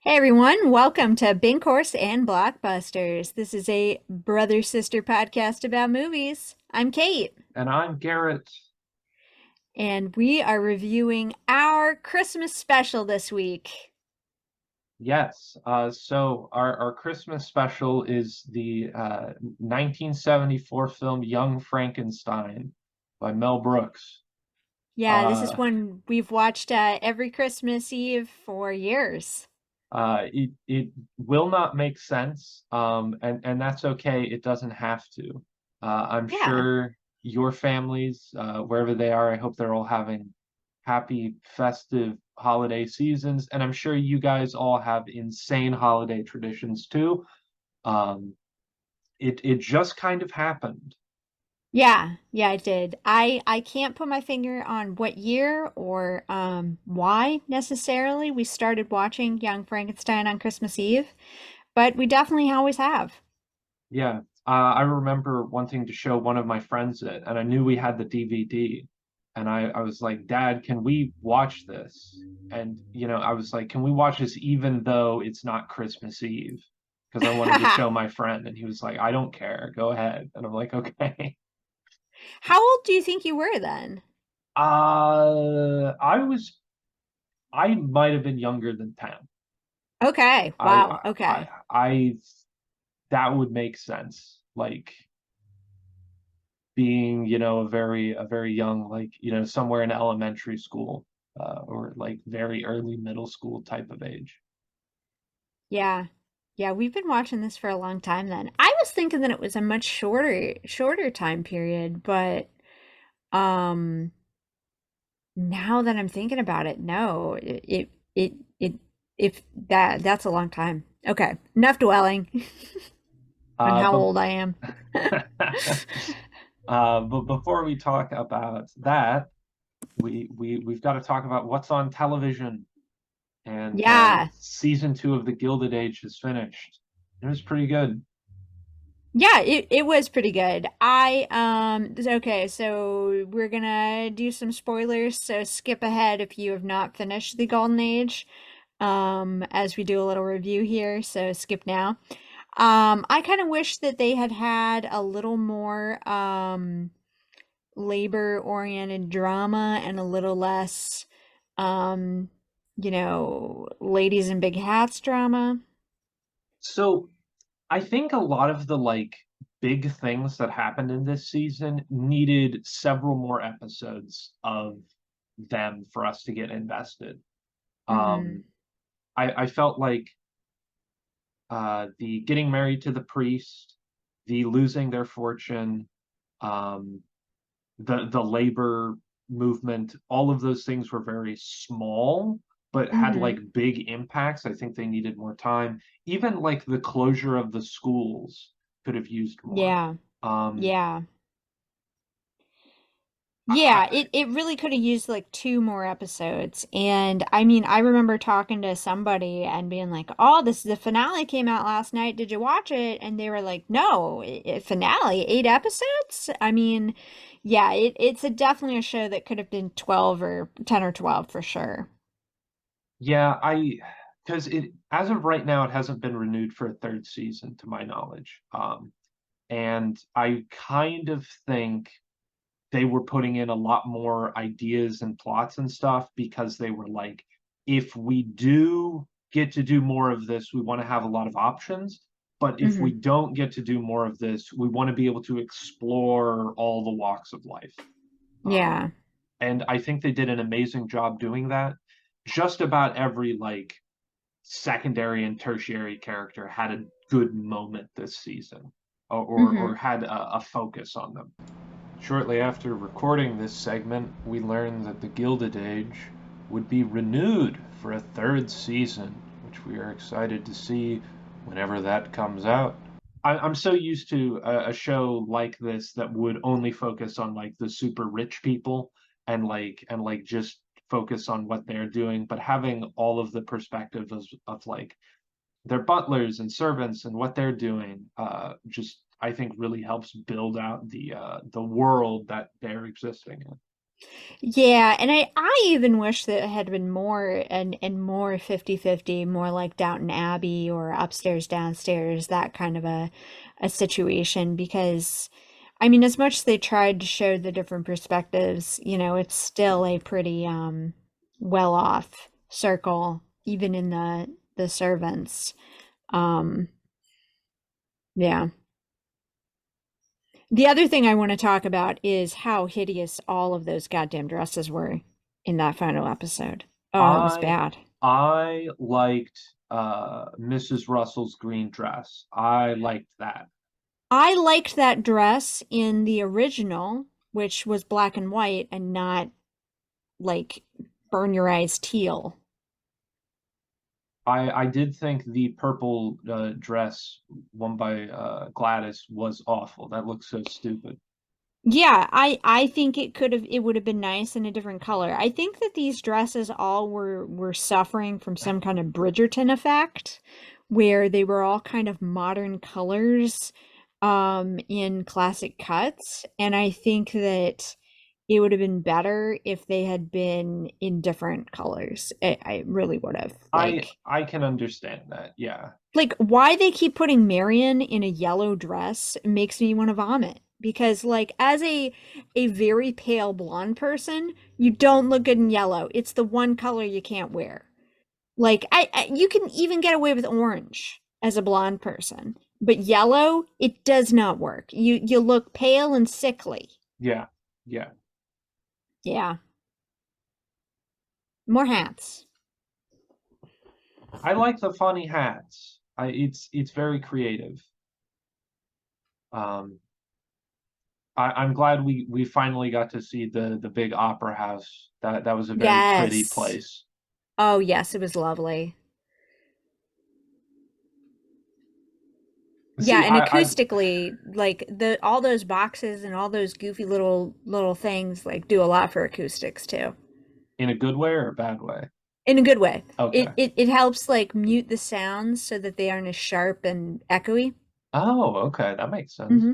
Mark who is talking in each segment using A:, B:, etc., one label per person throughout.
A: Hey everyone, welcome to Binkhorsts and Blockbusters. This is a brother-sister podcast about movies. I'm Kate,
B: And I'm Garrett.
A: and we are reviewing our Christmas special this week.
B: Yes. So our Christmas special is the 1974 film Young Frankenstein by Mel Brooks.
A: Yeah, this is
B: Uh,
A: one we've watched every Christmas Eve for years.
B: it will not make sense, and that's okay. It doesn't have to. I'm
A: Yeah.
B: sure your families, wherever they are, I hope they're all having happy, festive holiday seasons, and I'm sure you guys all have insane holiday traditions too. Um, it just kind of happened.
A: Yeah, it did. I can't put my finger on what year or why necessarily we started watching Young Frankenstein on Christmas Eve, but we definitely always have.
B: Yeah. I remember wanting to show one of my friends it, and I knew we had the DVD. And I was like, Dad, can we watch this? And, I was like, can we watch this even though it's not Christmas Eve? Because I wanted to show my friend. And he was like, I don't care. Go ahead. And I'm like, okay.
A: How old do you think you were then?
B: I was, I might have been younger than 10.
A: Okay.
B: I,
A: Wow.
B: I, I,
A: Okay.
B: I that would make sense. Like, being, a very young, like, somewhere in elementary school, or like very early middle school type of age.
A: Yeah. Yeah, we've been watching this for a long time then. I was thinking that it was a much shorter time period, but um now that I'm thinking about it, no, it if that's a long time. Okay. Enough dwelling on how
B: But
A: old I am.
B: but before we talk about that, we've got to talk about what's on television. And
A: Yeah.
B: season 2 of the Gilded Age is finished. It was pretty good.
A: Yeah, it was pretty good. Okay, so we're gonna do some spoilers, so skip ahead if you have not finished the Golden Age, as we do a little review here, so skip now. I kind of wish that they had had a little more labor-oriented drama and a little less um, ladies in big hats drama.
B: So I think a lot of the like big things that happened in this season needed several more episodes of them for us to get invested.
A: Hmm.
B: Um, I felt like the getting married to the priest, the losing their fortune, um, the labor movement, all of those things were very small, but had
A: Hmm.
B: like big impacts. I think they needed more time. Even like the closure of the schools could have used more.
A: Yeah.
B: Um,
A: Yeah.
B: I,
A: Yeah, it really could have used like two more episodes. And I mean, I remember talking to somebody and being like, "Oh, the finale came out last night. Did you watch it?" And they were like, "No, finale, 8 episodes?" I mean, yeah, it's definitely a show that could have been 12 or 10 or 12 for sure.
B: yeah, because it as of right now it hasn't been renewed for a third season to my knowledge. And I kind of think they were putting in a lot more ideas and plots and stuff because they were like, if we do get to do more of this, we want to have a lot of options. But if we
A: Hmm.
B: don't get to do more of this, we want to be able to explore all the walks of life.
A: Yeah.
B: And I think they did an amazing job doing that. Just about every like secondary and tertiary character had a good moment this season, or
A: Hmm.
B: had a focus on them. Shortly after recording this segment, we learned that the Gilded Age would be renewed for a third season, which we are excited to see whenever that comes out. I'm so used to a show like this that would only focus on like the super rich people and just focus on what they're doing, but having all of the perspective of like their butlers and servants and what they're doing, just I think really helps build out the world that they're existing in.
A: Yeah, and I even wish that it had been more and more 50-50, more like Downton Abbey or upstairs downstairs, that kind of a situation because I mean as much as they tried to show the different perspectives, it's still a pretty well off circle even in the servants. Um yeah. The other thing I want to talk about is how hideous all of those goddamn dresses were in that final episode. Oh, it was
B: I
A: bad.
B: I liked Mrs. Russell's green dress. I liked that.
A: I liked that dress in the original, which was black and white and not like burn your eyes teal.
B: I did think the purple dress won by Gladys was awful. That looks so stupid.
A: Yeah, I think it would have been nice in a different color. I think that these dresses all were suffering from some kind of Bridgerton effect where they were all kind of modern colors in classic cuts, and I think that it would have been better if they had been in different colors. I really would have.
B: I can understand that. Yeah.
A: Like why they keep putting Marion in a yellow dress makes me want to vomit because like as a very pale blonde person, you don't look good in yellow. It's the one color you can't wear. Like you can even get away with orange as a blonde person, but yellow, it does not work. You look pale and sickly.
B: Yeah. Yeah.
A: Yeah. More hats.
B: I like the funny hats. It's very creative. Um, I'm glad we finally got to see the big opera house. That was a very pretty
A: Yes.
B: place.
A: Oh, yes, it was lovely. Yeah,
B: See,
A: and
B: I
A: acoustically, like the all those boxes and all those goofy little things like do a lot for acoustics too.
B: in a good way or a bad way?
A: In a good way. It
B: Okay.
A: it it helps like mute the sounds so that they aren't as sharp and echoey.
B: Oh, okay, that makes sense.
A: Hmm.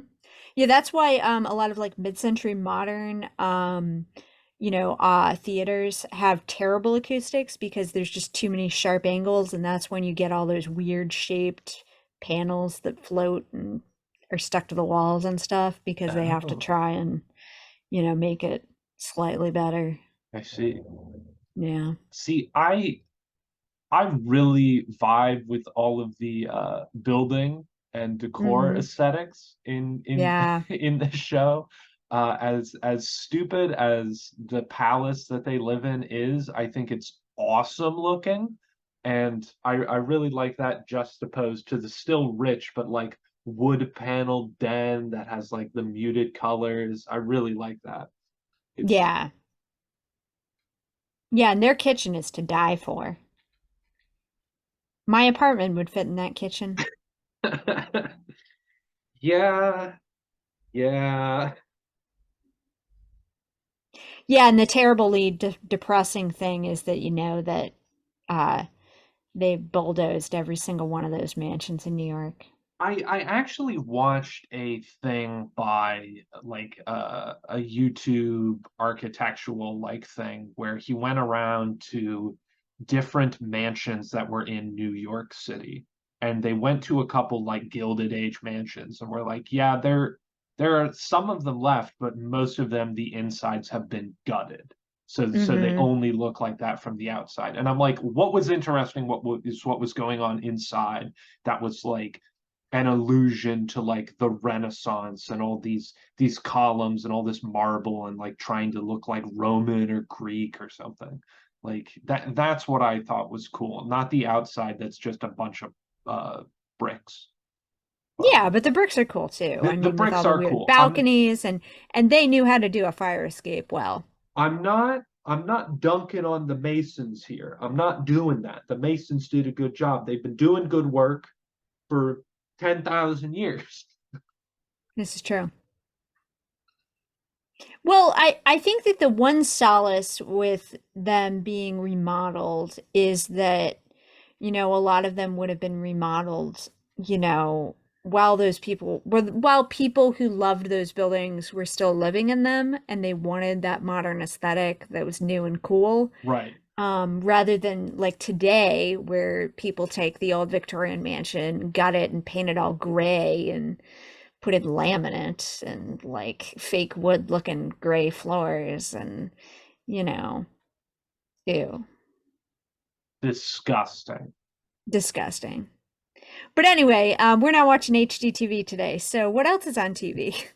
A: Yeah, that's why a lot of like mid-century modern theaters have terrible acoustics because there's just too many sharp angles and that's when you get all those weird shaped panels that float and are stuck to the walls and stuff because they have to
B: Oh,
A: try and, make it slightly better.
B: I see.
A: Yeah.
B: See, I really vibe with all of the building and decor
A: Mm-hmm.
B: aesthetics in
A: Yeah.
B: in this show. As stupid as the palace that they live in is, I think it's awesome looking, and I really like that juxtaposed to the still rich but like wood paneled den that has like the muted colors. I really like that. It's
A: Yeah. Yeah, and their kitchen is to die for. My apartment would fit in that kitchen.
B: yeah, yeah.
A: Yeah, and the terribly depressing thing is that you know that uh they bulldozed every single one of those mansions in New York.
B: I actually watched a thing by like a YouTube architectural like thing where he went around to different mansions that were in New York City, and they went to a couple like Gilded Age mansions, and we're like, yeah, there are some of them left, but most of them the insides have been gutted. So they
A: Mm-hmm.
B: only look like that from the outside. And I'm like, what was interesting? What was going on inside that was like an allusion to like the Renaissance and all these columns and all this marble and like trying to look like Roman or Greek or something. Like that's what I thought was cool, not the outside that's just a bunch of bricks. But
A: Yeah, but the bricks are cool too. I
B: the
A: mean, with
B: bricks
A: all the
B: are
A: weird
B: cool.
A: balconies and they knew how to do a fire escape well.
B: I'm not dunking on the Masons here. I'm not doing that. The Masons did a good job. They've been doing good work for 10,000 years.
A: This is true. Well, I think that the one solace with them being remodeled is that, a lot of them would have been remodeled, you know, while people who loved those buildings were still living in them and they wanted that modern aesthetic that was new and cool,
B: Right.
A: rather than like today where people take the old Victorian mansion, gut it and paint it all gray and put in laminate and like fake wood looking gray floors and you know, ew,
B: Disgusting.
A: disgusting. But anyway, we're not watching HGTV today. So what else is on TV?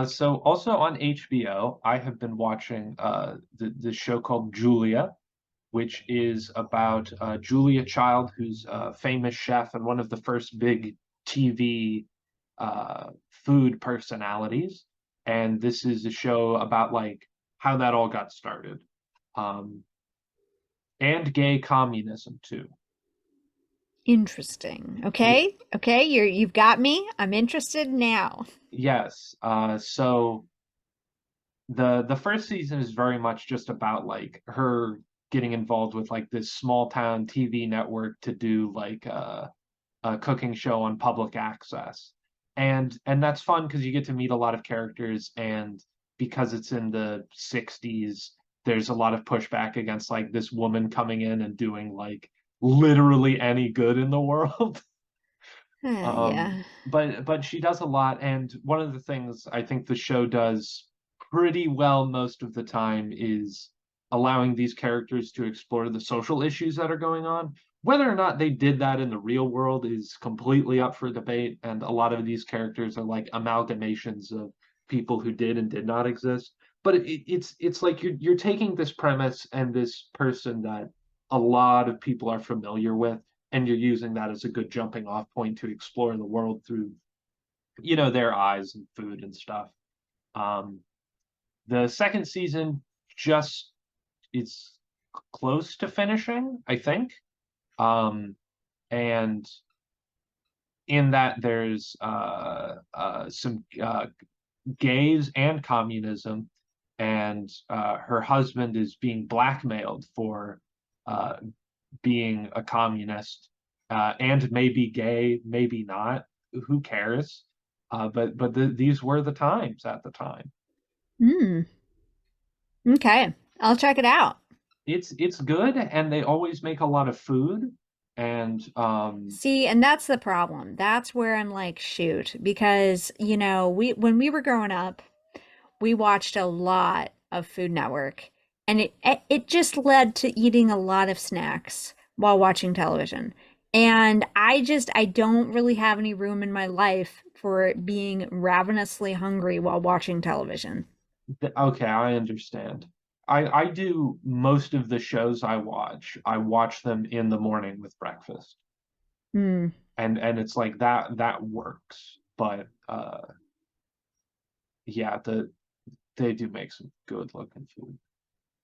B: So also on HBO, I have been watching the show called Julia, which is about Julia Child, who's a famous chef and one of the first big TV food personalities. And this is a show about like how that all got started, um, and gay communism too.
A: Interesting.
B: Yeah.
A: Okay. Okay, you've got me. I'm interested now.
B: Yes. So the first season is very much just about like her getting involved with like this small town TV network to do like a cooking show on public access. And that's fun because you get to meet a lot of characters, and because it's in the 60s, there's a lot of pushback against like this woman coming in and doing like literally any good in the world.
A: Yeah.
B: But she does a lot, and one of the things I think the show does pretty well most of the time is allowing these characters to explore the social issues that are going on. Whether or not they did that in the real world is completely up for debate, and a lot of these characters are like amalgamations of people who did and did not exist. But it's like you're taking this premise and this person that a lot of people are familiar with, and you're using that as a good jumping off point to explore the world through their eyes and food and stuff. um the second season just is close to finishing, I think. And in that there's some gays and communism, and her husband is being blackmailed for uh, being a communist, and maybe gay, maybe not. Who cares? But these were the times at the time.
A: Hmm. Okay. I'll check it out.
B: It's good, and they always make a lot of food, and
A: See, and that's the problem. That's where I'm like, shoot, because we when we were growing up, we watched a lot of Food Network, and it just led to eating a lot of snacks while watching television. And I don't really have any room in my life for being ravenously hungry while watching television.
B: okay, I understand. I do most of the shows I watch them in the morning with breakfast,
A: Hmm.
B: and it's like that works. But yeah, they do make some good looking food.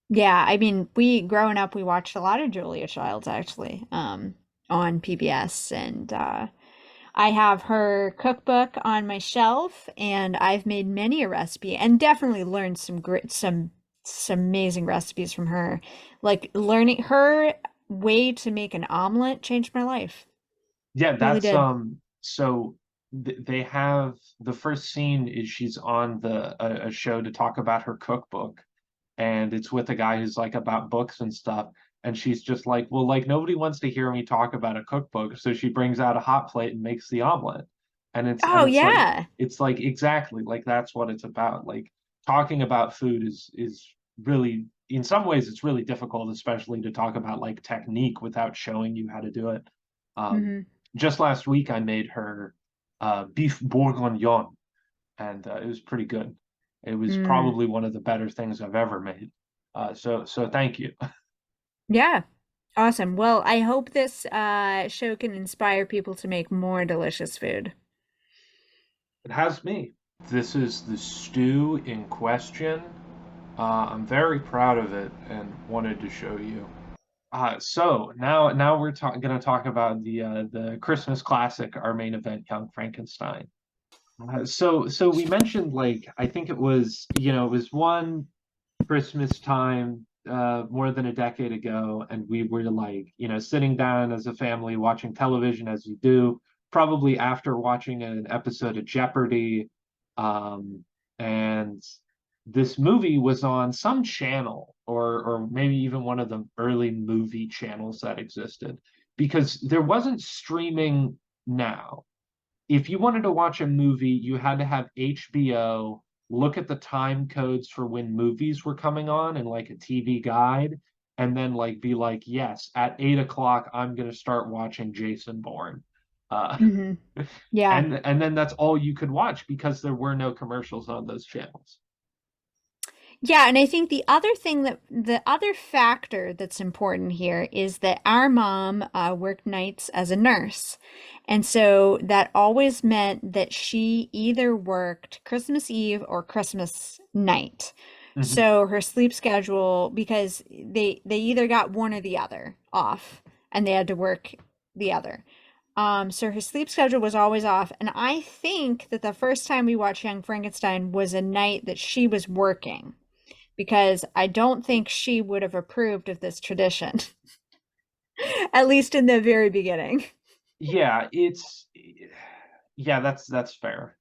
A: Yeah, I mean, we growing up, we watched a lot of Julia Childs actually, on PBS, and I have her cookbook on my shelf, and I've made many a recipe, and definitely learned some amazing recipes from her. Like learning her way to make an omelet changed my life.
B: Yeah,
A: Really
B: that's
A: did.
B: so they have the first scene is she's on a show to talk about her cookbook, and it's with a guy who's like about books and stuff, and she's just like, well, like nobody wants to hear me talk about a cookbook, so she brings out a hot plate and makes the omelet. And
A: Oh
B: it's
A: yeah.
B: like exactly like that's what it's about. Like talking about food is really, in some ways it's really difficult, especially to talk about like technique without showing you how to do it. um
A: Hmm.
B: just last week I made her beef bourguignon, and it was pretty good. It was
A: Mm.
B: probably one of the better things I've ever made. So thank you.
A: Yeah. Awesome. Well, I hope this show can inspire people to make more delicious food.
B: It has me. This is the stew in question. I'm very proud of it and wanted to show you. So now we're going to talk about the Christmas classic, our main event, Young Frankenstein. So we mentioned like I think it was it was one Christmas time more than a decade ago, and we were like sitting down as a family watching television as you do. probably after watching an episode of Jeopardy. Um, and this movie was on some channel, or maybe even one of the early movie channels that existed, because there wasn't streaming now. If you wanted to watch a movie, you had to have HBO, look at the time codes for when movies were coming on and like a TV guide, and then like be like, yes, at 8 o'clock, I'm gonna start watching Jason Bourne. Uh,
A: Hmm. Yeah.
B: and then that's all you could watch because there were no commercials on those channels.
A: Yeah, and I think the other factor that's important here is that our mom worked nights as a nurse. And so that always meant that she either worked Christmas Eve or Christmas night.
B: Mhm.
A: So her sleep schedule, because they either got one or the other off, and they had to work the other. So her sleep schedule was always off. And I think that the first time we watched Young Frankenstein was a night that she was working, because I don't think she would have approved of this tradition, at least in the very beginning.
B: Yeah, that's fair.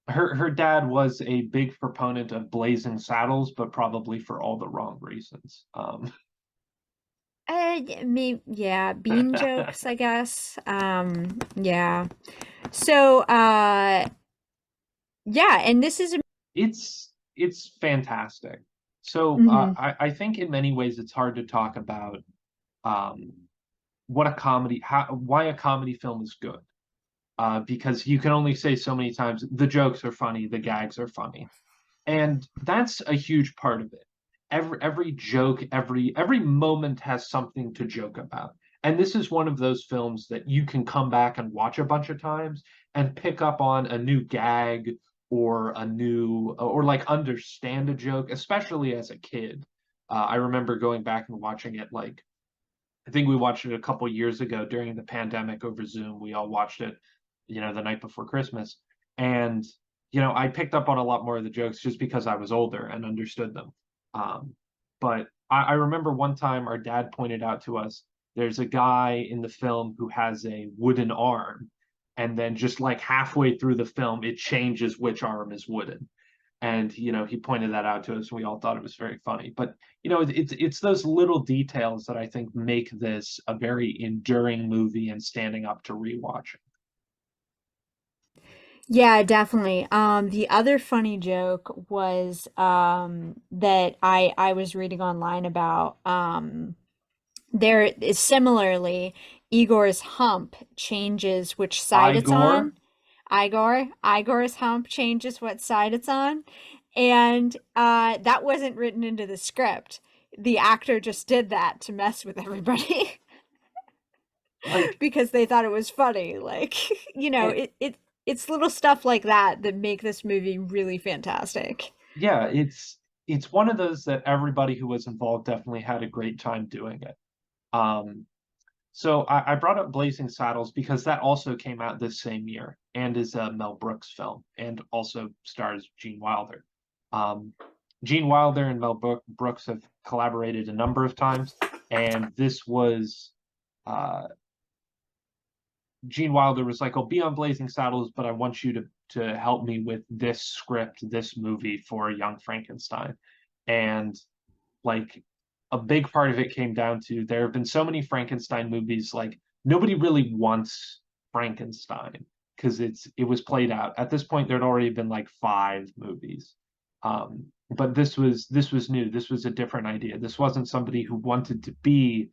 B: Her dad was a big proponent of Blazing Saddles, but probably for all the wrong reasons.
A: Yeah, bean jokes, I guess. Yeah. So, yeah, and this is a
B: it's fantastic. So
A: mhm.
B: I think in many ways it's hard to talk about um, what a comedy how why a comedy film is good, because you can only say so many times the jokes are funny, the gags are funny, and that's a huge part of it. Every joke, every moment has something to joke about, and this is one of those films that you can come back and watch a bunch of times and pick up on a new gag or a new or like understand a joke, especially as a kid. I remember going back and watching it like I think we watched it a couple years ago during the pandemic over Zoom. We all watched it, the night before Christmas. And, I picked up on a lot more of the jokes just because I was older and understood them. But I remember one time our dad pointed out to us there's a guy in the film who has a wooden arm. And then just like halfway through the film, it changes which arm is wooden. And he pointed that out to us, and we all thought it was very funny. But it's those little details that I think make this a very enduring movie and standing up to rewatching.
A: Yeah, definitely. The other funny joke was that I was reading online about there is similarly Igor's hump changes which side it's
B: Igor,
A: on. Igor's hump changes what side it's on. And that wasn't written into the script. The actor just did that to mess with everybody
B: like,
A: because they thought it was funny. Like,
B: it,
A: it's little stuff like that that make this movie really fantastic.
B: yeah, it's one of those that everybody who was involved definitely had a great time doing it. Um, So I brought up Blazing Saddles because that also came out this same year and is a Mel Brooks film and also stars Gene Wilder. Um, Gene Wilder and Brooks have collaborated a number of times, and this was uh, Gene Wilder was like, "I'll be on Blazing Saddles, but I want you to help me with this script, this movie for Young Frankenstein," and like a big part of it came down to there have been so many Frankenstein movies, like nobody really wants Frankenstein because it was played out. At this point, there'd already been like five movies. But this was new. This was a different idea. This wasn't somebody who wanted to be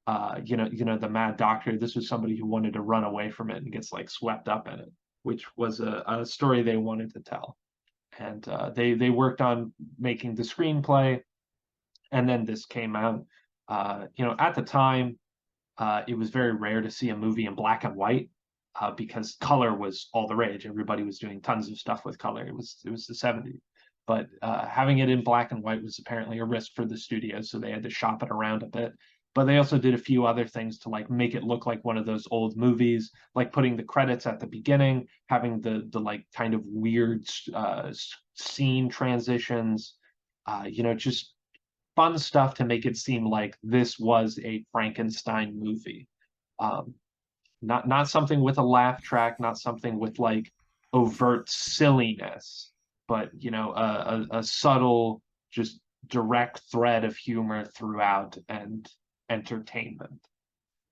B: the mad doctor. This was somebody who wanted to run away from it and gets like swept up in it, which was a story they wanted to tell. And they worked on making the screenplay, and then this came out. At the time, it was very rare to see a movie in black and white, because color was all the rage. Everybody was doing tons of stuff with color. It was the 70s, but having it in black and white was apparently a risk for the studio, so they had to shop it around a bit. But they also did a few other things to like make it look like one of those old movies, like putting the credits at the beginning, having the like kind of weird scene transitions, just fun stuff to make it seem like this was a Frankenstein movie. Um, not something with a laugh track, not something with like overt silliness, but a subtle, just direct thread of humor throughout and entertainment.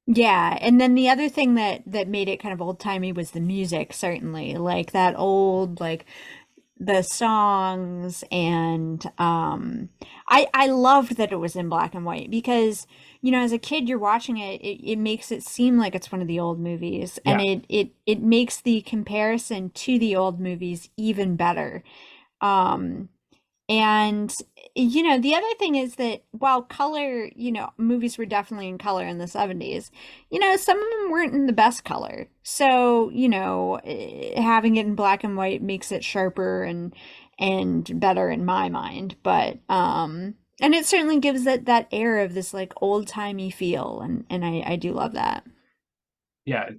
A: Yeah, and then the other thing that made it kind of old-timey was the music, certainly. Like that old like the songs and I loved that it was in black and white because as a kid you're watching it makes it seem like it's one of the old movies and
B: Yeah,
A: it makes the comparison to the old movies even better. Um and the other thing is that while color, movies were definitely in color in the 70s, some of them weren't in the best color. So, having it in black and white makes it sharper and better in my mind. But and it certainly gives it that air of this like old-timey feel and I do love that.
B: yeah,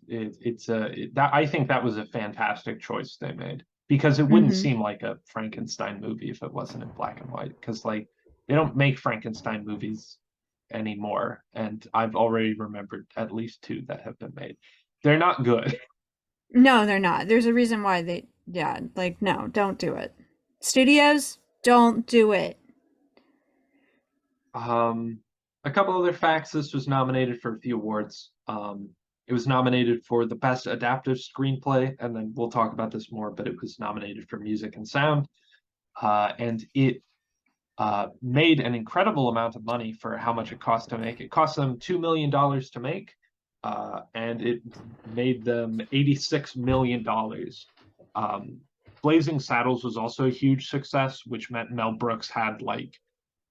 B: that I think that was a fantastic choice they made because it wouldn't
A: Hmm.
B: seem like a Frankenstein movie if it wasn't in black and white because like they don't make Frankenstein movies anymore, and I've already remembered at least two that have been made. They're not good.
A: No, they're not. There's a reason why yeah, like, no, don't do it. Studios, don't do it.
B: Um, a couple other facts. This was nominated for a few awards. It was nominated for the best adaptive screenplay, and then we'll talk about this more, but it was nominated for music and sound. And it made an incredible amount of money for how much it cost to make. It cost them $2 million to make, and it made them $86 million. Blazing Saddles was also a huge success, which meant Mel Brooks had like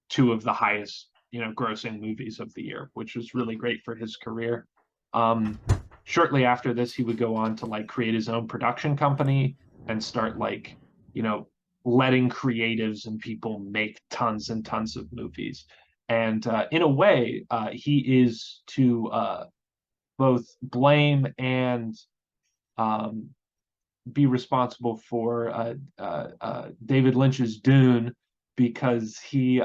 B: two of the highest, grossing movies of the year, which was really great for his career. Um, Shortly after this, he would go on to like create his own production company and start like, you know, letting creatives and people make tons and tons of movies. And in a way, he is to both blame and um, be responsible for David Lynch's Dune because he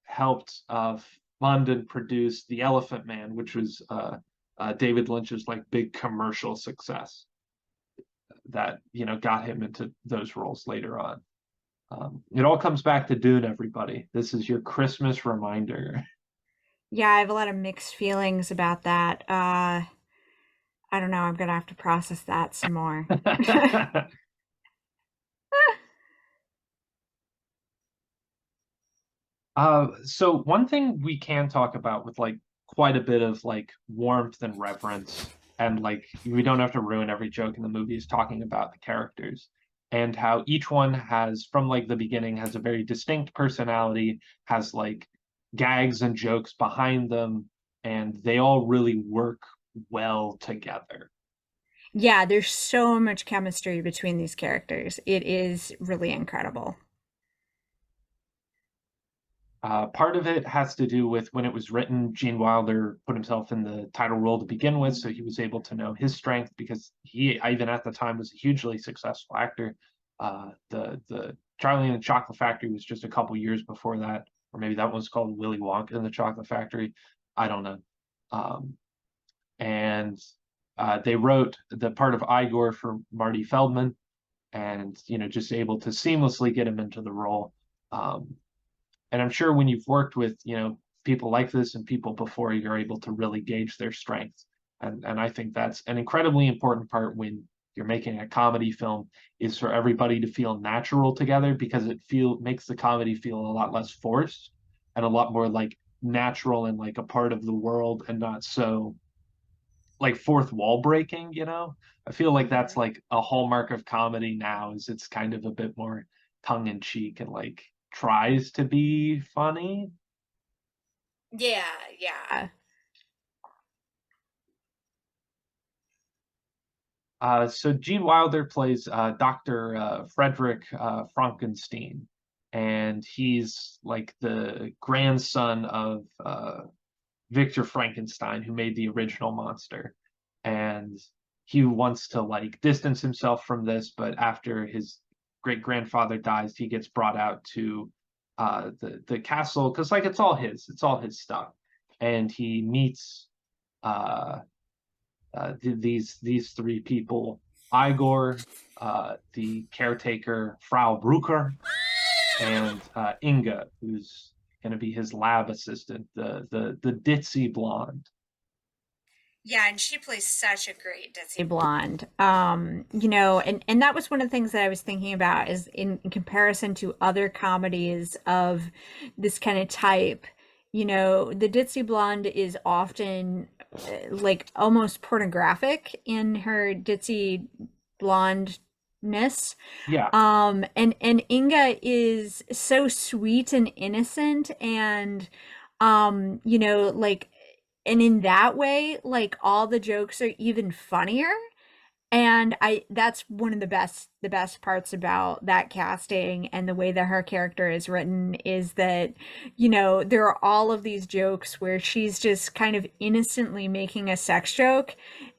B: helped fund and produce The Elephant Man, which was David Lynch's like big commercial success that got him into those roles later on. It all comes back to Dune, everybody. This is your Christmas reminder.
A: Yeah, I have a lot of mixed feelings about that. I don't know, I'm gonna have to process that some more.
B: So one thing we can talk about with like quite a bit of like warmth and reverence, and like we don't have to ruin every joke in the movie, is talking about the characters and how each one has, from like the beginning, has a very distinct personality, has like gags and jokes behind them, and they all really work well together.
A: Yeah, there's so much chemistry between these characters. It is really incredible.
B: Part of it has to do with when it was written, Gene Wilder put himself in the title role to begin with, so he was able to know his strength because he, even at the time, was a hugely successful actor. The Charlie and the Chocolate Factory was just a couple years before that, or maybe that one's called Willy Wonka and the Chocolate Factory. I don't know. Um, and They wrote the part of Igor for Marty Feldman, and just able to seamlessly get him into the role. Um, and I'm sure when you've worked with, people like this and people before, you're able to really gauge their strengths. And I think that's an incredibly important part when you're making a comedy film, is for everybody to feel natural together, because it makes the comedy feel a lot less forced and a lot more like natural and like a part of the world, and not so like fourth wall breaking. I feel like that's
A: Mhm.
B: like a hallmark of comedy now, is it's kind of a bit more tongue in cheek and like tries to be funny.
A: Yeah, yeah.
B: So Gene Wilder plays Dr. Frederick Frankenstein, and he's like the grandson of Victor Frankenstein, who made the original monster. And he wants to like distance himself from this, but after his great grandfather dies, he gets brought out to the castle because like it's all his stuff, and he meets uh, these three people: Igor, the caretaker Frau Brucker, and Inga, who's going to be his lab assistant, the ditzy blonde.
A: Yeah, and she plays such a great Ditsy Blonde. And that was one of the things that I was thinking about is in comparison to other comedies of this kind of type, the Ditsy Blonde is often like almost pornographic in her ditzy blondness.
B: Yeah,
A: And Inga is so sweet and innocent and like and in that way, like all the jokes are even funnier. And I that's one of the best parts about that casting and the way that her character is written is that, there are all of these jokes where she's just kind of innocently making a sex joke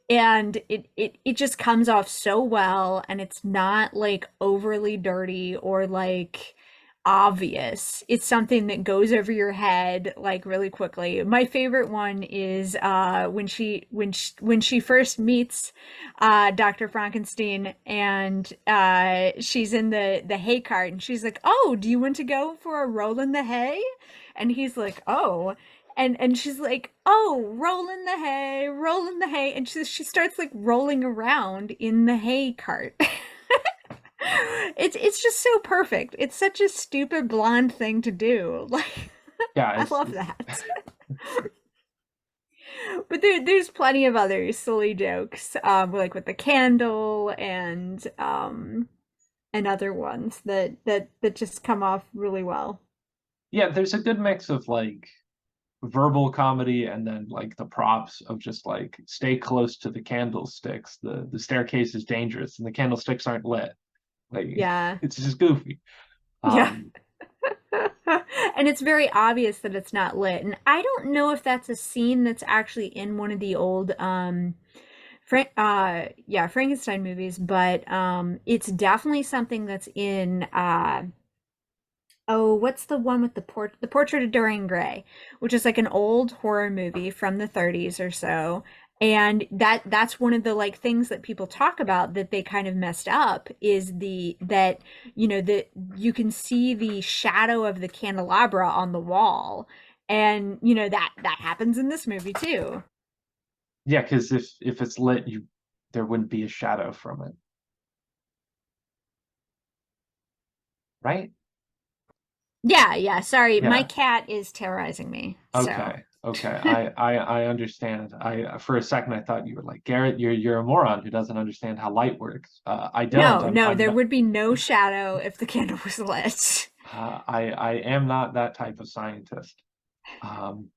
A: and it just comes off so well and it's not like overly dirty or like obvious. It's something that goes over your head like really quickly. My favorite one is when she first meets Dr. Frankenstein and she's in the hay cart and she's like, "Oh, do you want to go for a roll in the hay?" And he's like, "Oh." And she's like, "Oh, roll in the hay, roll in the hay." And she starts like rolling around in the hay cart. It's just so perfect. It's such a stupid blonde thing to do. Like
B: yeah,
A: I love that. But there's plenty of other silly jokes, like with the candle and other ones that just come off really well.
B: yeah. There's a good mix of like verbal comedy and then like the props of just like stay close to the candlesticks. The staircase is dangerous and the candlesticks aren't lit. Like
A: Yeah.
B: it's just goofy.
A: Yeah.
B: Um,
A: And it's very obvious that it's not lit. And I don't know if that's a scene that's actually in one of the old Frankenstein movies, but it's definitely something that's in oh, what's the one with the Portrait of Dorian Gray, which is like an old horror movie from the 30s or so. And that's one of the like things that people talk about that they kind of messed up is the that that you can see the shadow of the candelabra on the wall. And that happens in this movie too.
B: yeah, because if it's lit, you there wouldn't be a shadow from it, right?
A: Yeah, yeah, sorry. My
B: Yeah.
A: cat is terrorizing me. So,
B: Okay. Okay. I understand. I for a second I thought you were like Garrett. You're a moron who doesn't understand how light works. I don't.
A: no,
B: I'm
A: no,
B: I'm
A: there
B: not.
A: would be no shadow if the candle was lit.
B: I am not that type of scientist. Um,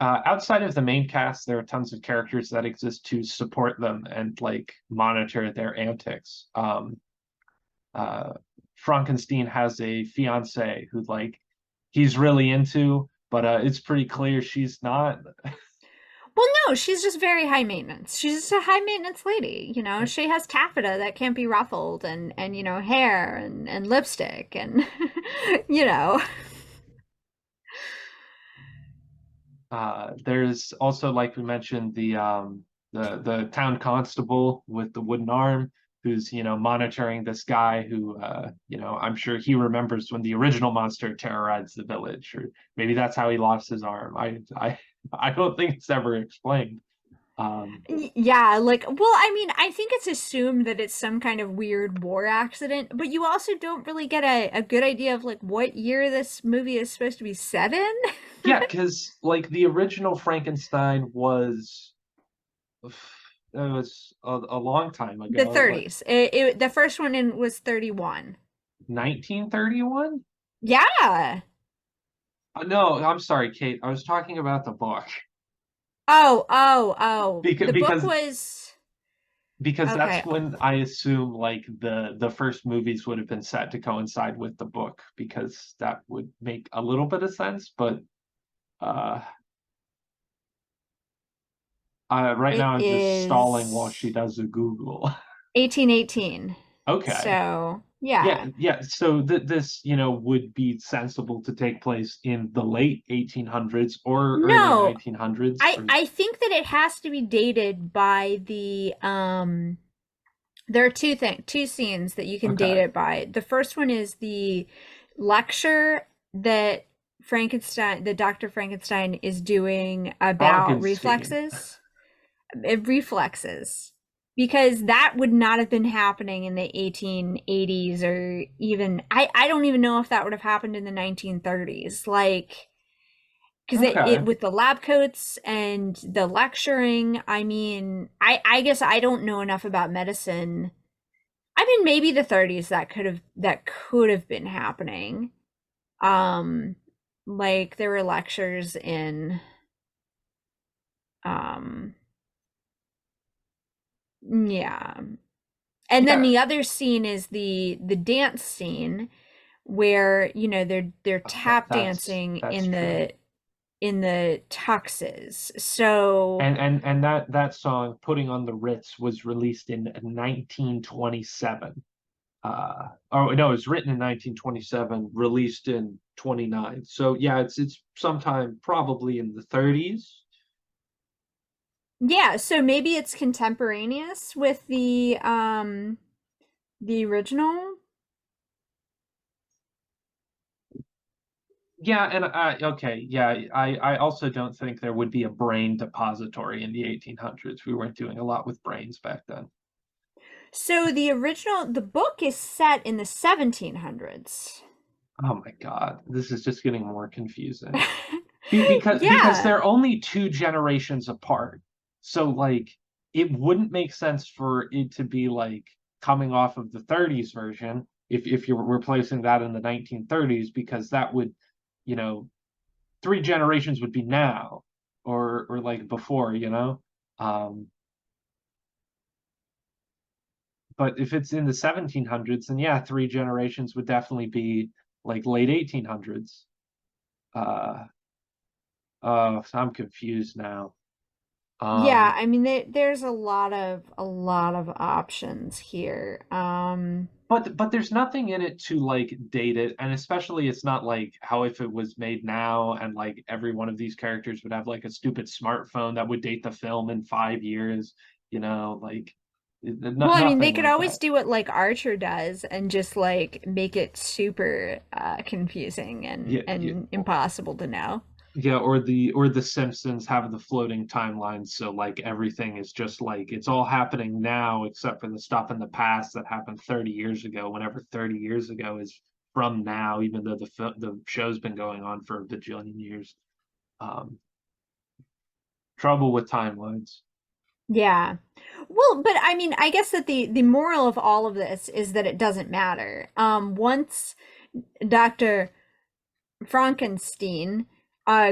B: outside of the main cast, there are tons of characters that exist to support them and like monitor their antics. Uh, Frankenstein has a fiance who like he's really into, but it's pretty clear she's not.
A: Well, no, she's just very high maintenance. She's just a high maintenance lady. She has taffeta that can't be ruffled and hair and lipstick and you know.
B: There's also, like we mentioned, the town constable with the wooden arm, who's monitoring this guy who I'm sure he remembers when the original monster terrorized the village, or maybe that's how he lost his arm. I don't think it's ever explained. Um,
A: Yeah, like, well, I mean, I think it's assumed that it's some kind of weird war accident, but you also don't really get a good idea of like what year this movie is supposed to be set in.
B: yeah, because like the original Frankenstein was a long time
A: The
B: ago, like
A: 30s. The first one in was 31.
B: 1931.
A: Yeah.
B: No, I'm sorry, Kate. I was talking about the book
A: Oh, oh, oh.
B: because
A: The book
B: because
A: was
B: because that's
A: okay.
B: when I assume like the first movies would have been set to coincide with the book because that would make a little bit of sense. But uh, right
A: It
B: now I'm just stalling while she
A: is
B: does a Google.
A: 1818.
B: Okay,
A: So.
B: Yeah,
A: Yeah.
B: yeah. So this, would be sensible to take place in the late 1800s or early
A: No,
B: 1900s,
A: I
B: or
A: I think that it has to be dated by the there are two scenes that you can date
B: okay.
A: it by. The first one is the lecture that Dr. Frankenstein is doing about
B: Frankenstein.
A: reflexes, because that would not have been happening in the 1880s, or even I don't even know if that would have happened in the 1930s. Like, because it
B: Okay.
A: with the lab coats and the lecturing, I mean, I guess I don't know enough about medicine. I mean, maybe the 30s that could have been happening. Um, like there were lectures in um yeah. And then
B: Yeah.
A: the other scene is the dance scene where, they're tap dancing
B: That's true.
A: in the tuxes. So
B: And that song, "Putting on the Ritz," was released in 1927. Oh no, it was written in 1927, released in 29. So yeah, it's sometime probably in the 30s.
A: yeah, so maybe it's contemporaneous with the original.
B: Yeah, and okay, yeah, I also don't think there would be a brain depository in the 1800s. We weren't doing a lot with brains back then.
A: So the book is set in the 1700s.
B: Oh my God, this is just getting more confusing. Because
A: Yeah.
B: they're only two generations apart. So like it wouldn't make sense for it to be like coming off of the 30s version if you're replacing that in the 1930s, because that would, you know, three generations would be now or like before. Um, but if it's in the 1700s, then yeah, three generations would definitely be like late 1800s. Uh, so I'm confused now.
A: Yeah,
B: Um,
A: I mean there's a lot of options here.
B: but there's nothing in it to like date it, and especially it's not like how if it was made now and like every one of these characters would have like a stupid smartphone that would date the film in 5 years, like
A: Well, I mean, they
B: nothing
A: could
B: like
A: always
B: that.
A: do what like Archer does and just like make it super confusing and
B: Yeah, yeah,
A: and impossible to know.
B: yeah, or the Simpsons have the floating timelines, so like everything is just like it's all happening now except for the stuff in the past that happened 30 years ago, whenever 30 years ago is from now, even though the show's been going on for a bajillion years. Um, Trouble with timelines.
A: Yeah. Well, but I mean, I guess that the moral of all of this is that it doesn't matter. Once Dr. Frankenstein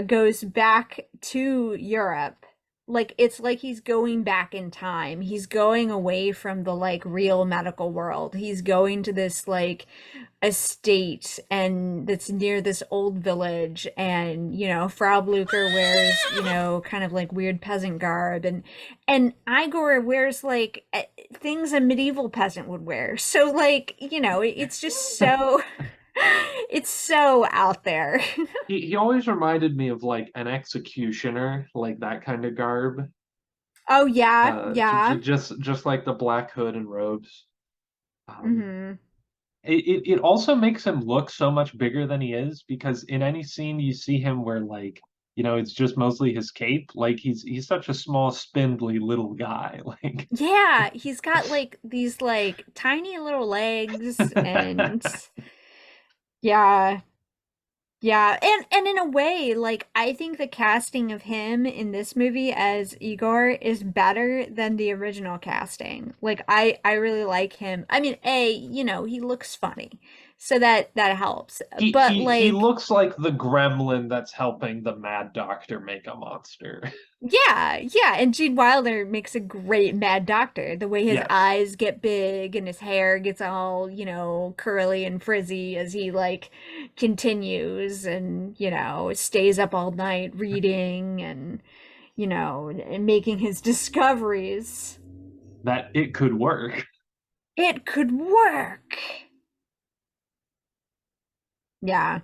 A: goes back to Europe, like it's like he's going back in time. He's going away from the like real medical world. He's going to this like estate and that's near this old village, and Frau Blucher wears kind of like weird peasant garb, and Igor wears like things a medieval peasant would wear. So like it's just so it's so out there.
B: He always reminded me of like an executioner, like that kind of garb.
A: Oh yeah, yeah.
B: Just like the black hood and robes. Um,
A: Hmm.
B: it also makes him look so much bigger than he is, because in any scene you see him where like, it's just mostly his cape. Like he's such a small, spindly little guy. Like
A: Yeah, he's got like these like tiny little legs, and yeah. Yeah, and in a way, like I think the casting of him in this movie as Igor is better than the original casting. Like I really like him. I mean, he looks funny. So that helps.
B: he
A: But
B: he he
A: like
B: looks like the gremlin that's helping the Mad Doctor make a monster.
A: yeah, yeah, and Gene Wilder makes a great Mad Doctor. The way his
B: Yes.
A: eyes get big and his hair gets all, curly and frizzy as he like continues and, stays up all night reading and making his discoveries.
B: That it could work.
A: It could work. Yeah.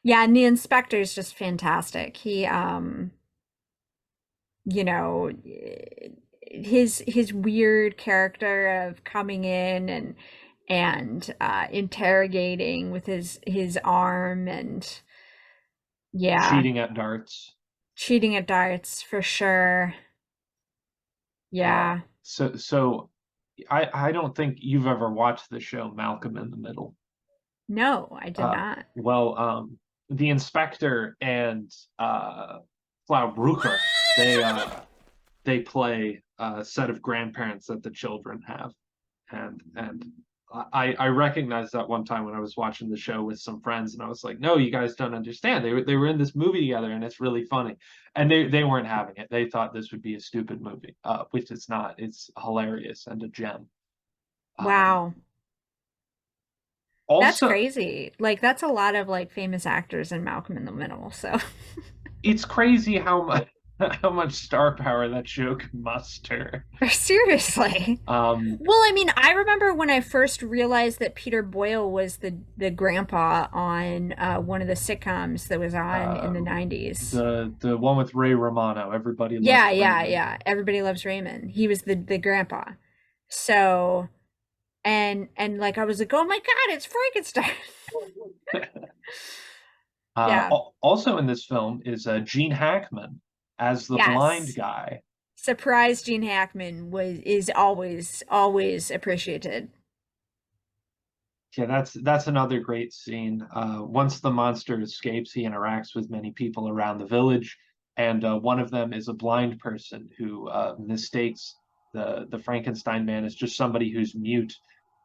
A: Yeah, and the inspector's just fantastic. He you know, his weird character of coming in and interrogating with his arm and yeah,
B: Cheating at darts.
A: cheating at darts for sure.
B: Uh,
A: Yeah.
B: so I don't think you've ever watched the show Malcolm in the Middle.
A: No, I did
B: Uh,
A: not.
B: well, the inspector and Frau Brucker, they play a set of grandparents that the children have, and I recognized that one time when I was watching the show with some friends, and I was like, "No, you guys don't understand. They were in this movie together, and it's really funny." And they weren't having it. They thought this would be a stupid movie, which it's not. It's hilarious and a gem. Um,
A: Wow. That's
B: Also,
A: crazy. Like that's a lot of like famous actors in Malcolm in the Middle. So
B: it's crazy how much how much star power that show can muster.
A: seriously.
B: Um,
A: Well, I mean, I remember when I first realized that Peter Boyle was the grandpa on one of the sitcoms that was on in
B: uh,
A: the 90s.
B: the one with Ray Romano, Everybody Loves
A: Yeah, yeah,
B: Raymond.
A: yeah. Everybody Loves Raymond. He was the grandpa. So, and like I was like, "Oh my God, it's Frankenstein." Yeah.
B: Also in this film is Gene Hackman as the blind
A: Yes.
B: guy.
A: Surprise Gene Hackman was is always appreciated.
B: Yeah, that's another great scene. Once the monster escapes, he interacts with many people around the village, and one of them is a blind person who mistakes the Frankenstein man as just somebody who's mute,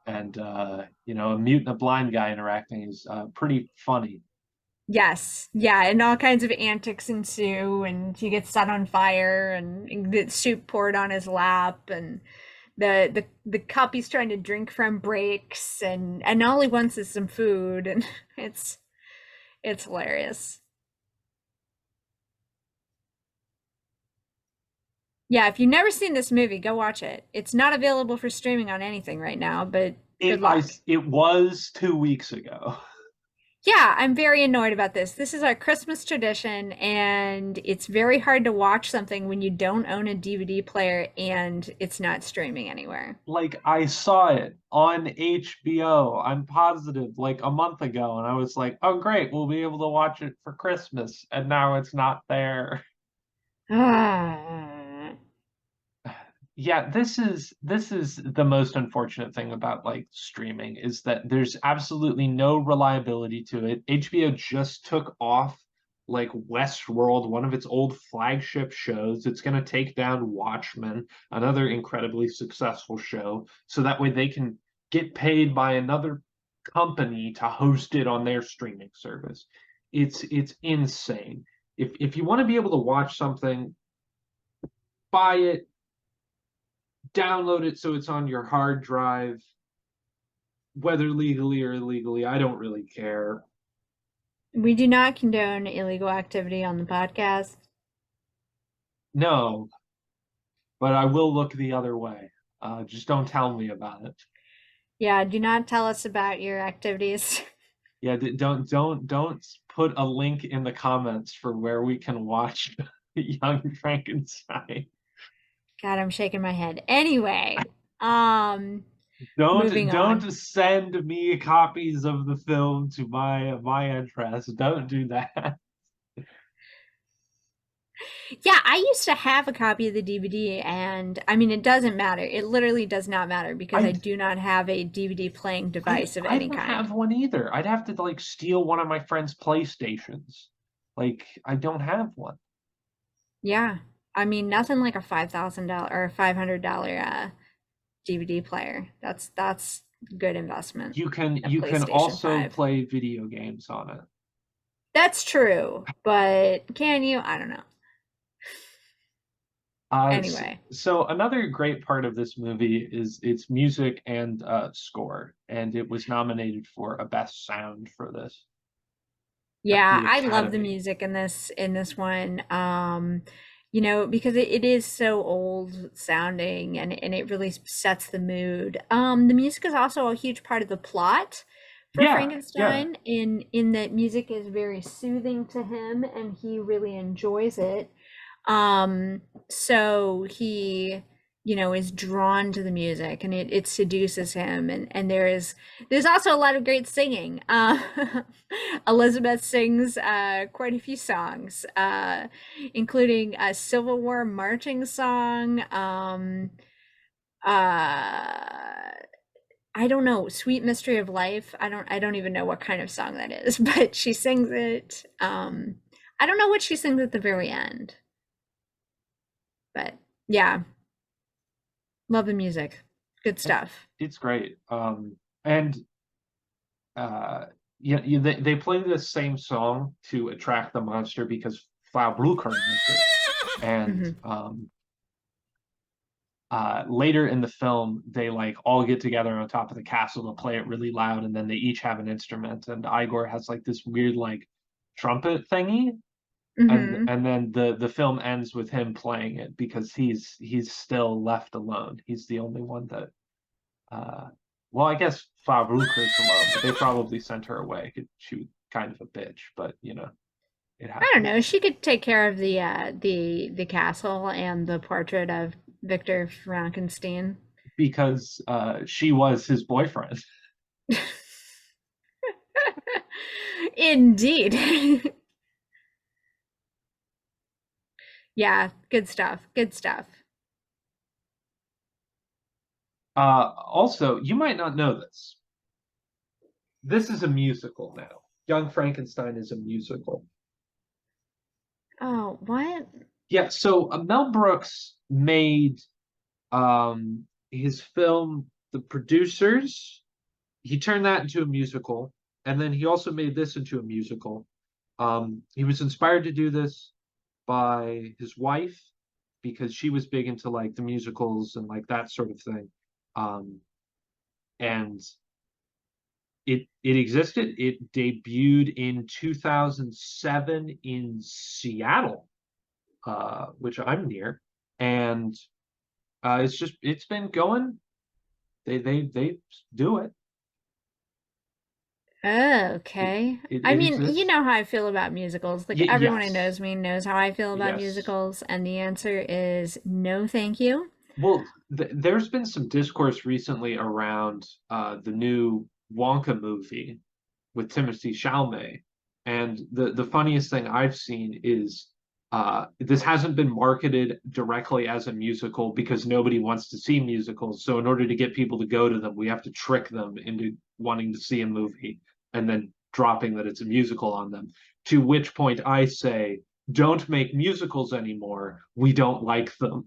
B: and a mute and a blind guy interacting is pretty funny.
A: Yes. Yeah, and all kinds of antics ensue and he gets set on fire and the soup poured on his lap and the cup he's trying to drink from breaks and all he wants is some food and it's hilarious. Yeah, if you've never seen this movie, go watch it. It's not available for streaming on anything right now, but
B: It
A: good
B: I
A: luck.
B: it was 2 weeks ago.
A: Yeah, I'm very annoyed about this. This is our Christmas tradition, and it's very hard to watch something when you don't own a DVD player and it's not streaming anywhere.
B: Like I saw it on HBO. I'm positive like a month ago, and I was like, "Oh, great, we'll be able to watch it for Christmas." And now it's not there.
A: Ah.
B: Yeah, this is the most unfortunate thing about like streaming is that there's absolutely no reliability to it. HBO just took off like Westworld, one of its old flagship shows. It's going to take down Watchmen, another incredibly successful show, so that way they can get paid by another company to host it on their streaming service. It's insane. If you want to be able to watch something, buy it, download it so it's on your hard drive, whether legally or illegally. I don't really care.
A: We do not condone illegal activity on the podcast.
B: No, but I will look the other way. Just don't tell me about it.
A: Yeah, do not tell us about your activities.
B: Yeah, don't put a link in the comments for where we can watch Young Frankenstein.
A: God, I'm shaking my head. Anyway, um,
B: Don't
A: moving
B: don't
A: on.
B: send me copies of the film to my address. Don't do that.
A: Yeah, I used to have a copy of the DVD, and I mean, it doesn't matter. It literally does not matter because I
B: I
A: do not have a DVD playing device of
B: I
A: any
B: don't
A: kind.
B: have one either. I'd have to like steal one of my friend's PlayStations. Like I don't have one.
A: Yeah, I mean, nothing like a $5,000 or a $500 DVD player. That's good investment
B: You can
A: in a
B: you can
A: PlayStation
B: also
A: 5.
B: play video games on it.
A: That's true, but can you? I don't know.
B: So,
A: Anyway,
B: so another great part of this movie is its music and score, and it was nominated for a Best Sound for this at
A: yeah,
B: the
A: I love the
B: Academy.
A: music in this one. Because it is so old sounding and it really sets the mood. The music is also a huge part of the plot, for
B: Yeah, yeah.
A: Frankenstein in that music is very soothing to him and he really enjoys it. Um, so he, is drawn to the music and it seduces him and there's also a lot of great singing. Elizabeth sings quite a few songs, including a Civil War marching song. Uh I don't know, Sweet Mystery of Life. I don't even know what kind of song that is, but she sings it. I don't know what she sings at the very end, but yeah, love the music. Good stuff.
B: It's great. And yeah, they play the same song to attract the monster because Frau Blucher knows it. And
A: Hmm.
B: later in the film, they like all get together on top of the castle to play it really loud, and then they each have an instrument. And Igor has like this weird like trumpet thingy, and
A: Hmm.
B: then the film ends with him playing it because he's still left alone. He's the only one that uh well, I guess Fabruker's alone, but they probably sent her away 'cause she was kind of a bitch, but it
A: I don't
B: happens
A: know. She could take care of the castle and the portrait of Victor Frankenstein.
B: because she was his boyfriend.
A: Indeed. Yeah, good stuff. Good stuff.
B: Also, you might not know this. This is a musical now. Young Frankenstein is a musical.
A: Oh, what?
B: Yeah, so Mel Brooks made his film The Producers. He turned that into a musical, and then he also made this into a musical. He was inspired to do this by his wife because she was big into like the musicals and like that sort of thing. Um, and it existed. It debuted in 2007 in Seattle, which I'm near, and it's been going. They do it.
A: Oh,
B: It
A: okay. I
B: it
A: mean, you
B: exists.
A: know how I feel about musicals. Like everyone who
B: Yes,
A: knows me knows how I feel about
B: yes.
A: musicals, and the answer is no, thank you.
B: Well, there's been some discourse recently around the new Wonka movie with Timothy Chalamet, and the funniest thing I've seen is this hasn't been marketed directly as a musical because nobody wants to see musicals. So in order to get people to go to them, we have to trick them into wanting to see a movie and then dropping that it's a musical on them. To which point I say, don't make musicals anymore. We don't like them.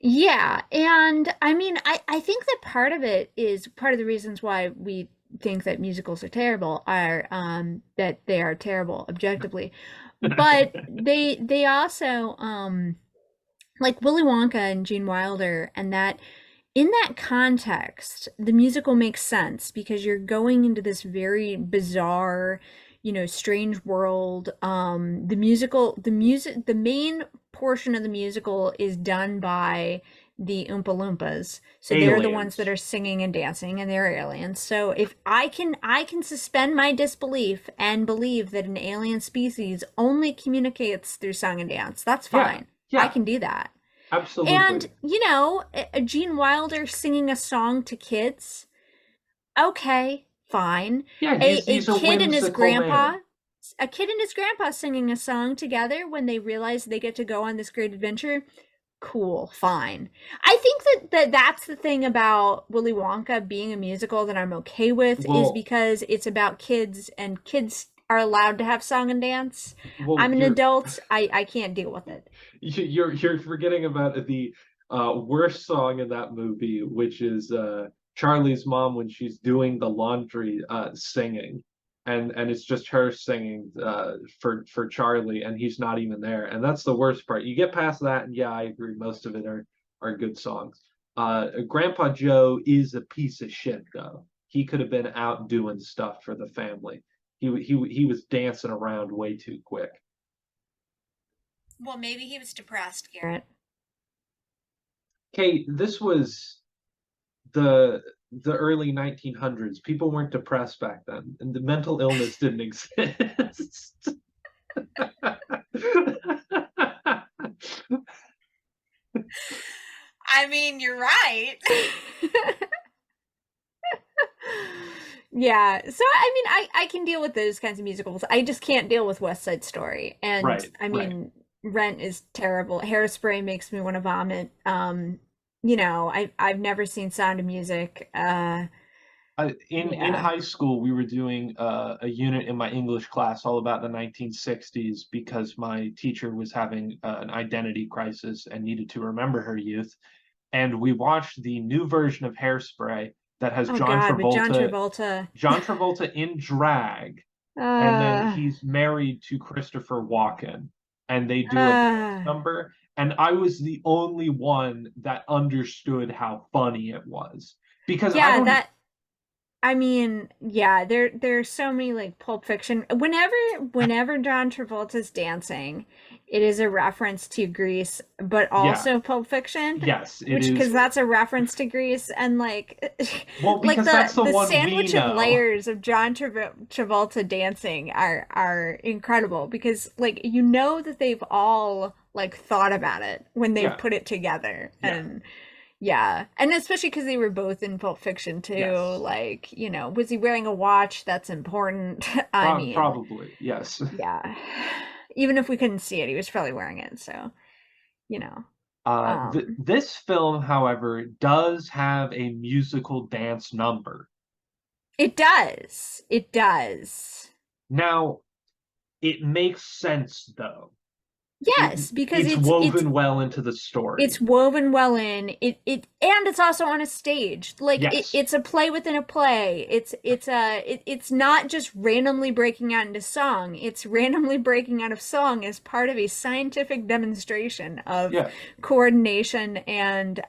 A: Yeah, and I mean, I think that part of it is part of the reasons why we think that musicals are terrible are that they are terrible objectively, but they also like Willy Wonka and Gene Wilder and that in that context, the musical makes sense because you're going into this very bizarre, strange world. The main portion of the musical is done by the Oompa Loompas. So they're the ones that
B: Aliens.
A: are singing and dancing and they're aliens. So if I can suspend my disbelief and believe that an alien species only communicates through song and dance, that's
B: Yeah,
A: fine. I
B: yeah,
A: can do that. And,
B: absolutely.
A: a Gene Wilder singing a song to kids, okay, fine.
B: Yeah,
A: A
B: he's a
A: kid and his
B: whimsical
A: grandpa,
B: man.
A: a kid and his grandpa singing a song together when they realize they get to go on this great adventure, cool, fine. I think that's the thing about Willy Wonka being a musical that I'm okay with is
B: Well,
A: because it's about kids and kids are allowed to have song and dance.
B: well,
A: I'm an adult. I can't deal with it.
B: you're forgetting about the worst song in that movie, which is Charlie's mom when she's doing the laundry, singing, and it's just her singing for Charlie, and he's not even there, and that's the worst part. You get past that, and yeah, I agree, most of it are good songs. Grandpa Joe is a piece of shit, though. He could have been out doing stuff for the family. He was dancing around way too quick.
A: Well, maybe he was depressed, Garrett.
B: Kate, this was the the early 1900s. People weren't depressed back then, and the mental illness didn't exist.
A: I mean, you're right. Yeah. So I mean, I can deal with those kinds of musicals. I just can't deal with West Side Story. And
B: Right,
A: I
B: right.
A: mean, Rent is terrible. Hairspray makes me want to vomit. I've never seen Sound of Music.
B: In
A: Yeah.
B: high school, we were doing a unit in my English class all about the 1960s because my teacher was having an identity crisis and needed to remember her youth. And we watched the new version of Hairspray that has
A: Oh God, with John Travolta.
B: John Travolta in drag, and then
A: Uh,
B: he's married to Christopher Walken, and they do a dance
A: uh,
B: number. And I was the only one that understood how funny it was because I
A: yeah,
B: don't.
A: I mean, yeah, there's so many like Pulp Fiction. Whenever John Travolta's dancing, it is a reference to Grease, but
B: Yeah,
A: also Pulp Fiction,
B: yes, it
A: which because
B: is.
A: that's a reference to Grease and like
B: Well,
A: like
B: because that's the
A: the
B: one we
A: sandwich of
B: know.
A: layers of Travolta dancing are incredible because like you know that they've all like thought about it when they've
B: Yeah,
A: put it together
B: yeah,
A: and yeah. And especially because they were both in Pulp Fiction too.
B: yes.
A: Like, was he wearing a watch? That's important. I mean,
B: Probably, yes.
A: yeah. Even if we couldn't see it, he was probably wearing it. So, you know. Um,
B: This film, however, does have a musical dance number.
A: it does. It does.
B: Now, it makes sense though. It
A: Yes, because
B: it's
A: it's
B: woven well into the
A: it's
B: story.
A: woven well in it and it's also on a stage like
B: Yes.
A: it's a play within a play it's not just randomly breaking out into song, it's randomly breaking out of song as part of a scientific demonstration of
B: Yeah.
A: coordination and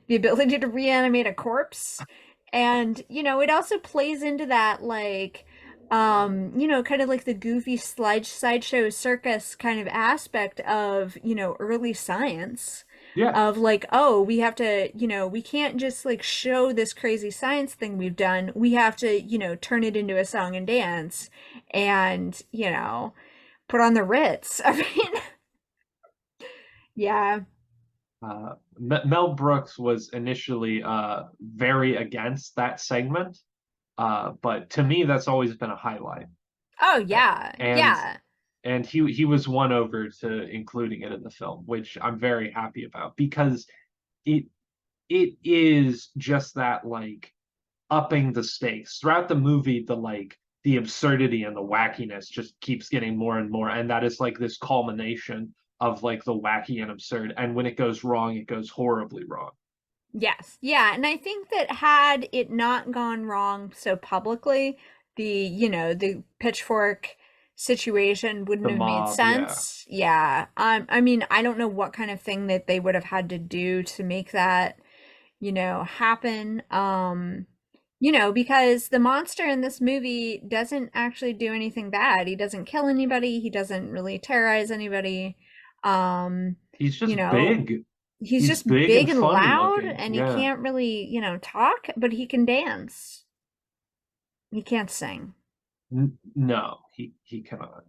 A: the ability to reanimate a corpse. And it also plays into that like kind of like the goofy sideshow circus kind of aspect of, early science
B: Yeah.
A: of like, oh, we have to, we can't just like show this crazy science thing we've done. We have to, turn it into a song and dance and, put on the Ritz. I mean, yeah.
B: Mel Brooks was initially very against that segment, but to me, that's always been a highlight.
A: Oh, yeah.
B: And
A: Yeah.
B: he was won over to including it in the film, which I'm very happy about because it it is just that like upping the stakes throughout the movie. The absurdity and the wackiness just keeps getting more and more, and that is like this culmination of like the wacky and absurd. And when it goes wrong, it goes horribly wrong.
A: Yes. Yeah. And I think that had it not gone wrong so publicly, the pitchfork situation wouldn't
B: The
A: have made
B: mob, yeah.
A: sense. Yeah. I mean, I don't know what kind of thing that they would have had to do to make that, happen. Because the monster in this movie doesn't actually do anything bad. He doesn't kill anybody. He doesn't really terrorize anybody. Um,
B: He's
A: you
B: just
A: know,
B: big.
A: he's
B: He's
A: just
B: big
A: big
B: and
A: and
B: funny
A: loud
B: looking.
A: and he
B: Yeah.
A: can't really, talk, but he can dance. He can't sing.
B: No, he cannot.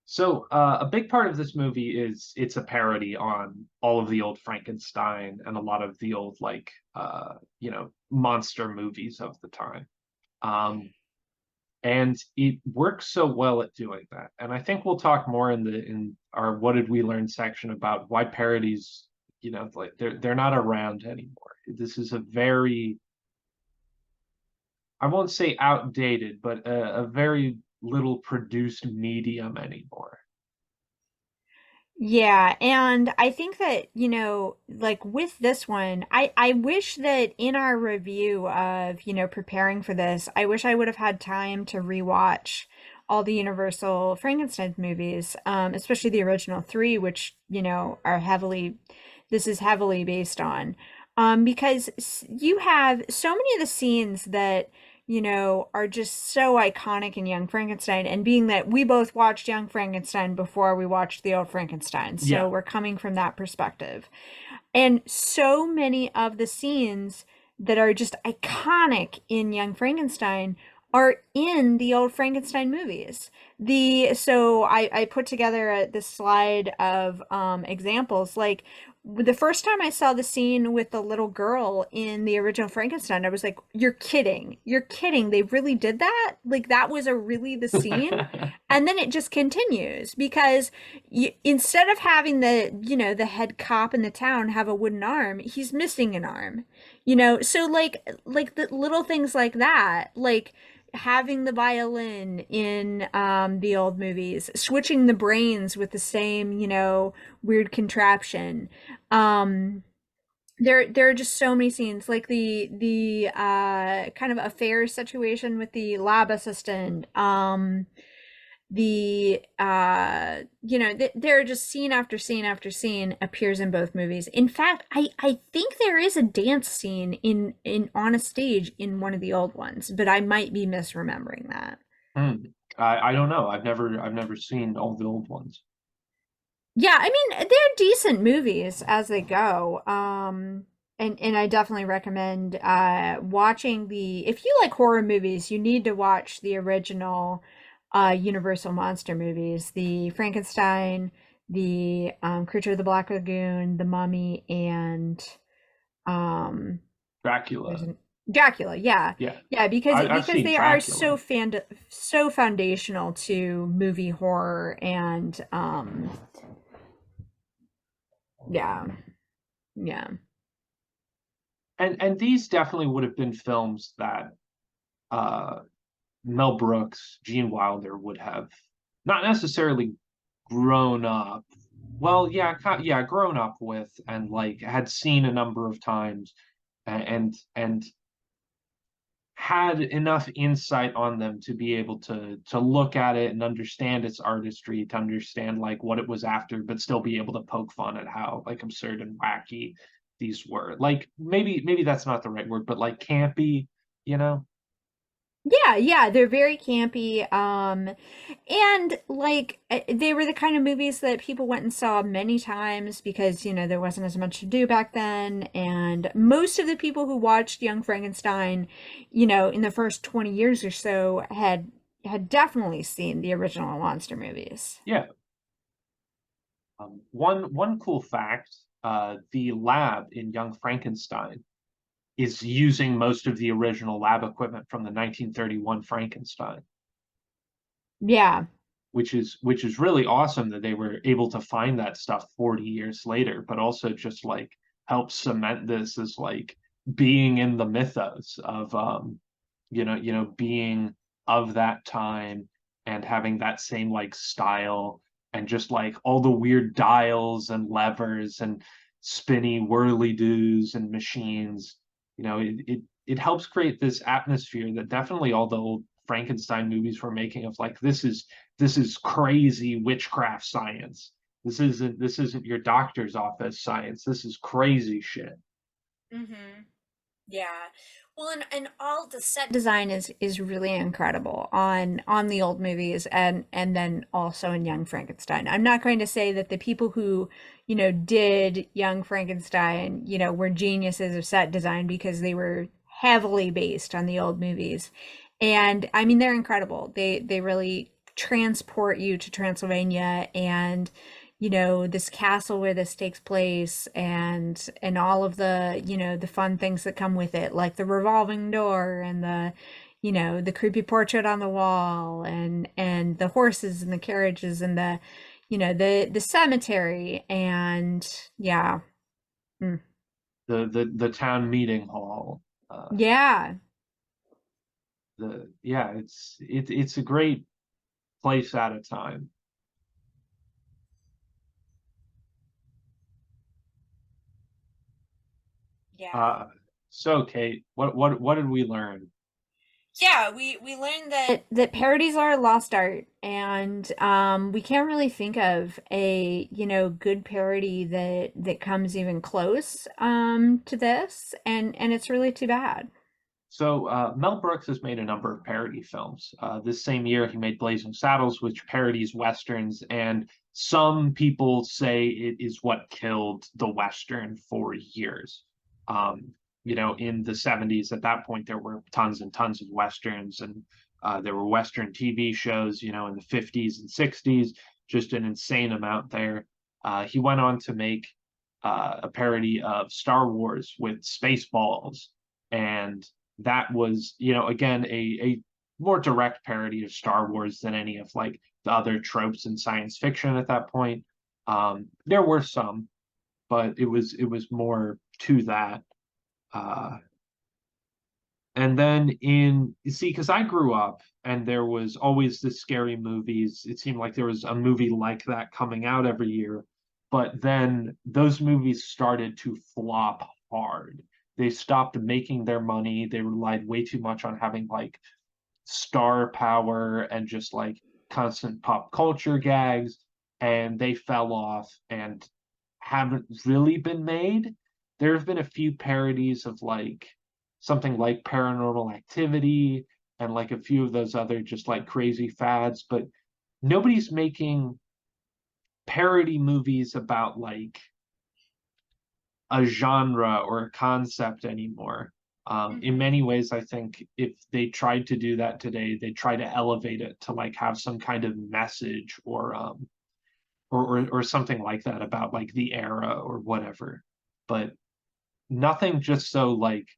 B: So a big part of this movie is it's a parody on all of the old Frankenstein and a lot of the old like monster movies of the time. Um, and it works so well at doing that. And I think we'll talk more in our what did we learn section about why parodies, like they're not around anymore. This is a very, I won't say outdated, but a very little produced medium anymore.
A: Yeah, and I think that, like with this one, I wish that in our review of, preparing for this, I wish I would have had time to rewatch all the Universal Frankenstein movies, especially the original three, which, are this is heavily based on. Because you have so many of the scenes that are just so iconic in Young Frankenstein. And being that we both watched Young Frankenstein before we watched the old Frankenstein, so
B: Yeah.
A: we're coming from that perspective. And so many of the scenes that are just iconic in Young Frankenstein are in the old Frankenstein movies. I put together this slide of examples. Like the first time I saw the scene with the little girl in the original Frankenstein, I was like, "You're kidding! You're kidding! They really did that? Like that was a really the scene?" And then it just continues because instead of having the head cop in the town have a wooden arm, he's missing an arm. So like the little things like that, like having the violin in the old movies, switching the brains with the same, weird contraption. Um there are just so many scenes like the kind of affair situation with the lab assistant. There are just scene after scene after scene appears in both movies. In fact, I think there is a dance scene in on a stage in one of the old ones, but I might be misremembering that.
B: Hmm. I don't know. I've never seen all the old ones.
A: Yeah, I mean, they're decent movies as they go. And I definitely recommend watching the if you like horror movies, you need to watch the original Universal monster movies, the Frankenstein, the Creature of the Black Lagoon, the Mummy, and um there's
B: Dracula.
A: an Dracula. Yeah.
B: Yeah,
A: Yeah, because
B: I've seen
A: they are
B: Dracula.
A: so foundational to movie horror and yeah. Yeah.
B: And these definitely would have been films that uh, Mel Brooks, Gene Wilder would have not necessarily grown up. Well, yeah, yeah, grown up with and like had seen a number of times and had enough insight on them to be able to look at it and understand its artistry, to understand like what it was after, but still be able to poke fun at how like absurd and wacky these were. Like maybe that's not the right word, but like campy, you know?
A: Yeah, yeah, they're very campy. And like they were the kind of movies that people went and saw many times because, there wasn't as much to do back then. And most of the people who watched Young Frankenstein, in the first 20 years or so had definitely seen the original monster movies.
B: Yeah. One cool fact, the lab in Young Frankenstein is using most of the original lab equipment from the 1931 Frankenstein,
A: Yeah.
B: which is really awesome that they were able to find that stuff 40 years later, but also just like help cement this as like being in the mythos of being of that time and having that same like style and just like all the weird dials and levers and spinny whirly doos and machines. It helps create this atmosphere that definitely all the old Frankenstein movies were making of like this is crazy witchcraft science. This isn't your doctor's office science. This is crazy shit.
A: Mm-hmm. Yeah. Well, and all the set design is really incredible on the old movies and then also in Young Frankenstein. I'm not going to say that the people who, did Young Frankenstein, were geniuses of set design because they were heavily based on the old movies. And I mean, they're incredible. They really transport you to Transylvania and this castle where this takes place and all of the fun things that come with it, like the revolving door and the creepy portrait on the wall and the horses and the carriages and the cemetery and yeah. Mm.
B: The town meeting hall. Uh,
A: Yeah.
B: it's a great place at a time.
A: Yeah.
B: Uh, so Kate, what did we learn?
A: Yeah, we learned that parodies are a lost art, and we can't really think of a good parody that comes even close to this, and it's really too bad.
B: So Mel Brooks has made a number of parody films. This same year, he made Blazing Saddles, which parodies westerns, and some people say it is what killed the western for years. Um, in the '70s, at that point, there were tons and tons of westerns, and there were western TV shows. In the '50s and '60s, just an insane amount there. He went on to make a parody of Star Wars with Spaceballs, and that was, again, a more direct parody of Star Wars than any of like the other tropes in science fiction at that point. There were some, but it was more to that. Uh, and then you see, because I grew up and there was always the scary movies. It seemed like there was a movie like that coming out every year. But then those movies started to flop hard. They stopped making their money. They relied way too much on having like star power and just like constant pop culture gags. And they fell off and haven't really been made. There have been a few parodies of like something like Paranormal Activity and like a few of those other just like crazy fads, but nobody's making parody movies about like a genre or a concept anymore. In
A: Hmm.
B: many ways, I think if they tried to do that today, they try to elevate it to like have some kind of message or something like that about like the era or whatever. But nothing just so like,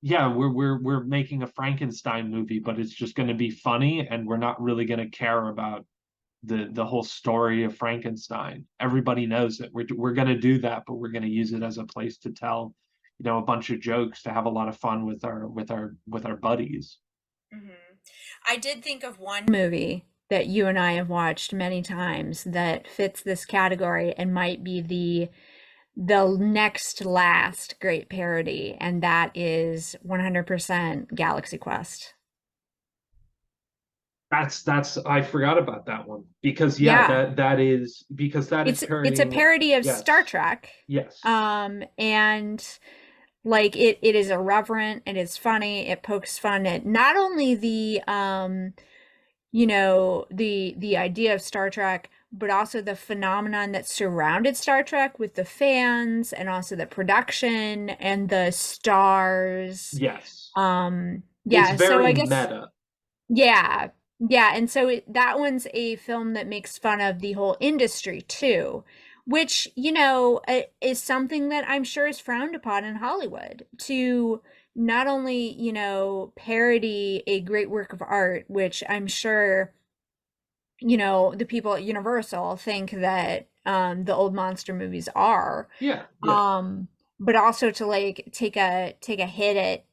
B: yeah, we're making a Frankenstein movie, but it's just going to be funny, and we're not really going to care about the whole story of Frankenstein. Everybody knows it. We're going to do that, but we're going to use it as a place to tell, a bunch of jokes to have a lot of fun with our buddies.
A: Hmm. I did think of one movie that you and I have watched many times that fits this category and might be the next last great parody, and that is 100% Galaxy Quest.
B: That's I forgot about that one because yeah,
A: Yeah,
B: that is
A: it's a
B: parodying.
A: parody of Star
B: Yes,
A: Trek.
B: yes,
A: And like it is irreverent, it is funny, it pokes fun at not only the idea of Star Trek, but also the phenomenon that surrounded Star Trek with the fans and also the production and the stars.
B: yes. It's
A: Yeah, so
B: very
A: I guess
B: meta.
A: yeah. Yeah, and so that one's a film that makes fun of the whole industry too, which, is something that I'm sure is frowned upon in Hollywood to not only, parody a great work of art, which I'm sure, the people at Universal think that the old monster movies are,
B: Yeah, yeah.
A: um, but also to like take a hit at,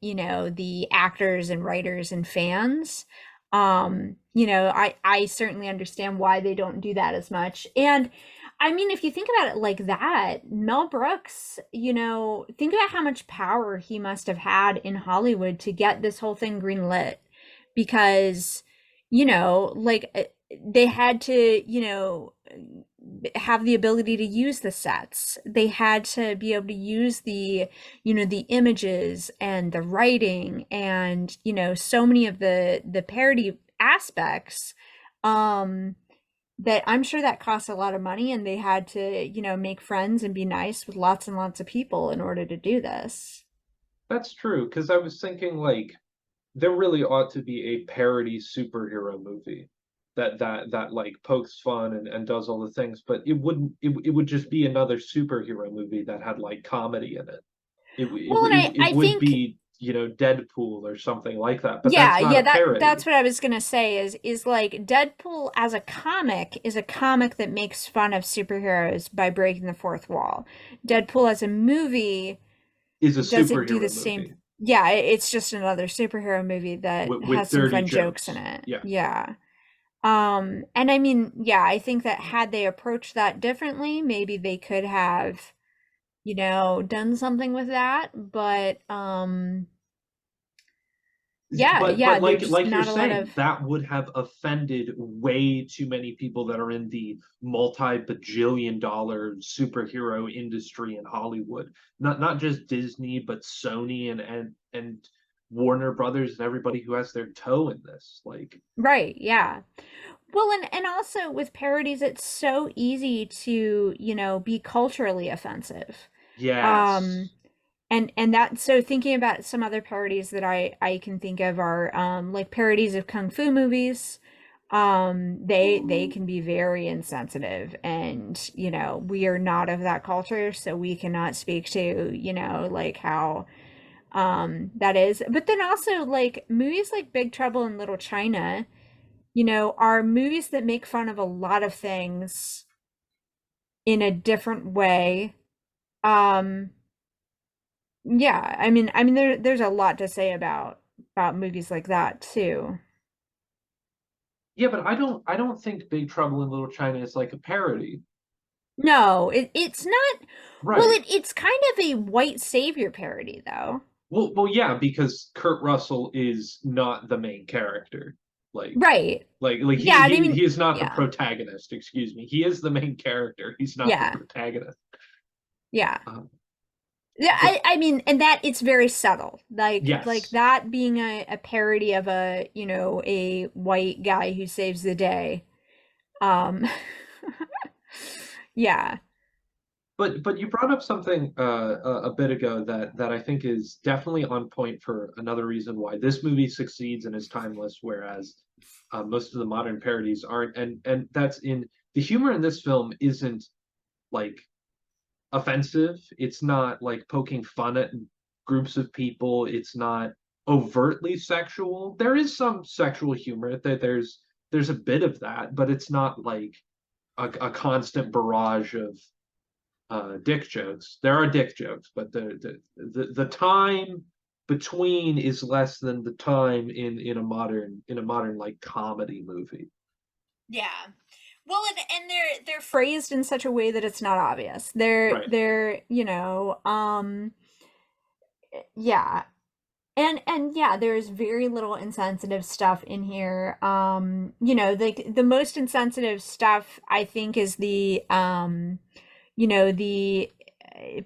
A: the actors and writers and fans. I certainly understand why they don't do that as much. And I mean, if you think about it like that, Mel Brooks, think about how much power he must have had in Hollywood to get this whole thing greenlit because, like they had to, have the ability to use the sets. They had to be able to use the images and the writing and, so many of the parody aspects, um, that I'm sure that costs a lot of money and they had to, make friends and be nice with lots and lots of people in order to do this.
B: That's true. Because I was thinking like there really ought to be a parody superhero movie that like pokes fun and does all the things, but it would just be another superhero movie that had like comedy in it.
A: Well, and
B: It
A: I
B: would
A: think
B: be, Deadpool or something like that, but
A: yeah,
B: that's not
A: yeah,
B: a
A: that's
B: parody.
A: what I was gonna say is like Deadpool as a comic is a comic that makes fun of superheroes by breaking the fourth wall. Deadpool as a movie
B: Is a
A: doesn't do the
B: superhero
A: same.
B: movie
A: Yeah, it's just another superhero movie that
B: with
A: has some
B: dirty
A: fun jokes in
B: jokes.
A: it.
B: Yeah.
A: Yeah. And I mean, yeah, I think that had they approached that differently, maybe they could have, done something with that. But yeah,
B: But
A: yeah,
B: like
A: there's
B: like you're
A: not a lot of
B: saying, that would have offended way too many people that are in the multi-bajillion-dollar superhero industry in Hollywood. Not just Disney, but Sony and Warner Brothers and everybody who has their toe in this. Like,
A: Right, yeah. Well, and also with parodies, it's so easy to, be culturally offensive. Um,
B: yes.
A: and that, so thinking about some other parodies that I can think of are like parodies of kung fu movies. They can be very insensitive, and we are not of that culture, so we cannot speak to, like how that is. But then also like movies like Big Trouble in Little China, are movies that make fun of a lot of things in a different way. Um, yeah, I mean there's a lot to say about movies like that too.
B: Yeah, but I don't think Big Trouble in Little China is like a parody.
A: No, it's not. Well,
B: Right.
A: it's kind of a white savior parody though.
B: Well, yeah, because Kurt Russell is not the main character. Like,
A: Right.
B: like
A: Yeah,
B: he
A: and I
B: he
A: mean,
B: he is not the
A: yeah.
B: protagonist. Excuse me. He is the main character. He's not the
A: Yeah.
B: protagonist.
A: Yeah.
B: Um,
A: Yeah,
B: but
A: I mean, and that it's very subtle. Like
B: yes,
A: that being a parody of a, a white guy who saves the day. Um yeah.
B: but you brought up something a bit ago that I think is definitely on point for another reason why this movie succeeds and is timeless, whereas most of the modern parodies aren't. And that's in the humor in this film isn't like offensive. It's not like poking fun at groups of people. It's not overtly sexual. There is some sexual humor. There's a bit of that, but it's not like a constant barrage of dick jokes. There are dick jokes, but the time between is less than the time in a modern like comedy movie.
A: Yeah. Well, and they're phrased in such a way that it's not obvious. They're
B: Right.
A: they're, yeah. And yeah, there's very little insensitive stuff in here. Like the most insensitive stuff I think is the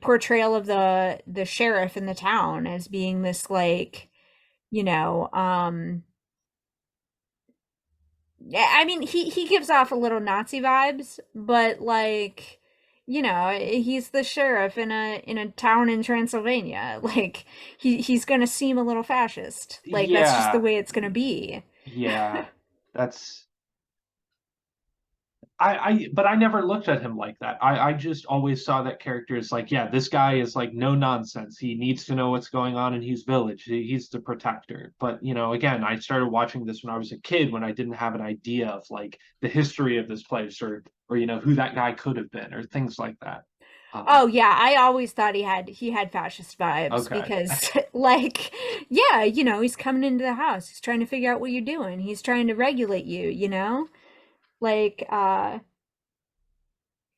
A: portrayal of the sheriff in the town as being this like, you know, yeah, I mean he gives off a little Nazi vibes, but like, he's the sheriff in a town in Transylvania. Like he's gonna seem a little fascist. Like that's just the
B: Yeah.
A: way it's gonna be.
B: Yeah. That's but I never looked at him like that. I just always saw that character as like, yeah, this guy is like no nonsense. He needs to know what's going on in his village. He's the protector. But again, I started watching this when I was a kid, when I didn't have an idea of like the history of this place, or who that guy could have been, or things like that.
A: Oh yeah, I always thought he had fascist vibes
B: Okay.
A: because like yeah, he's coming into the house. He's trying to figure out what you're doing. He's trying to regulate you, Like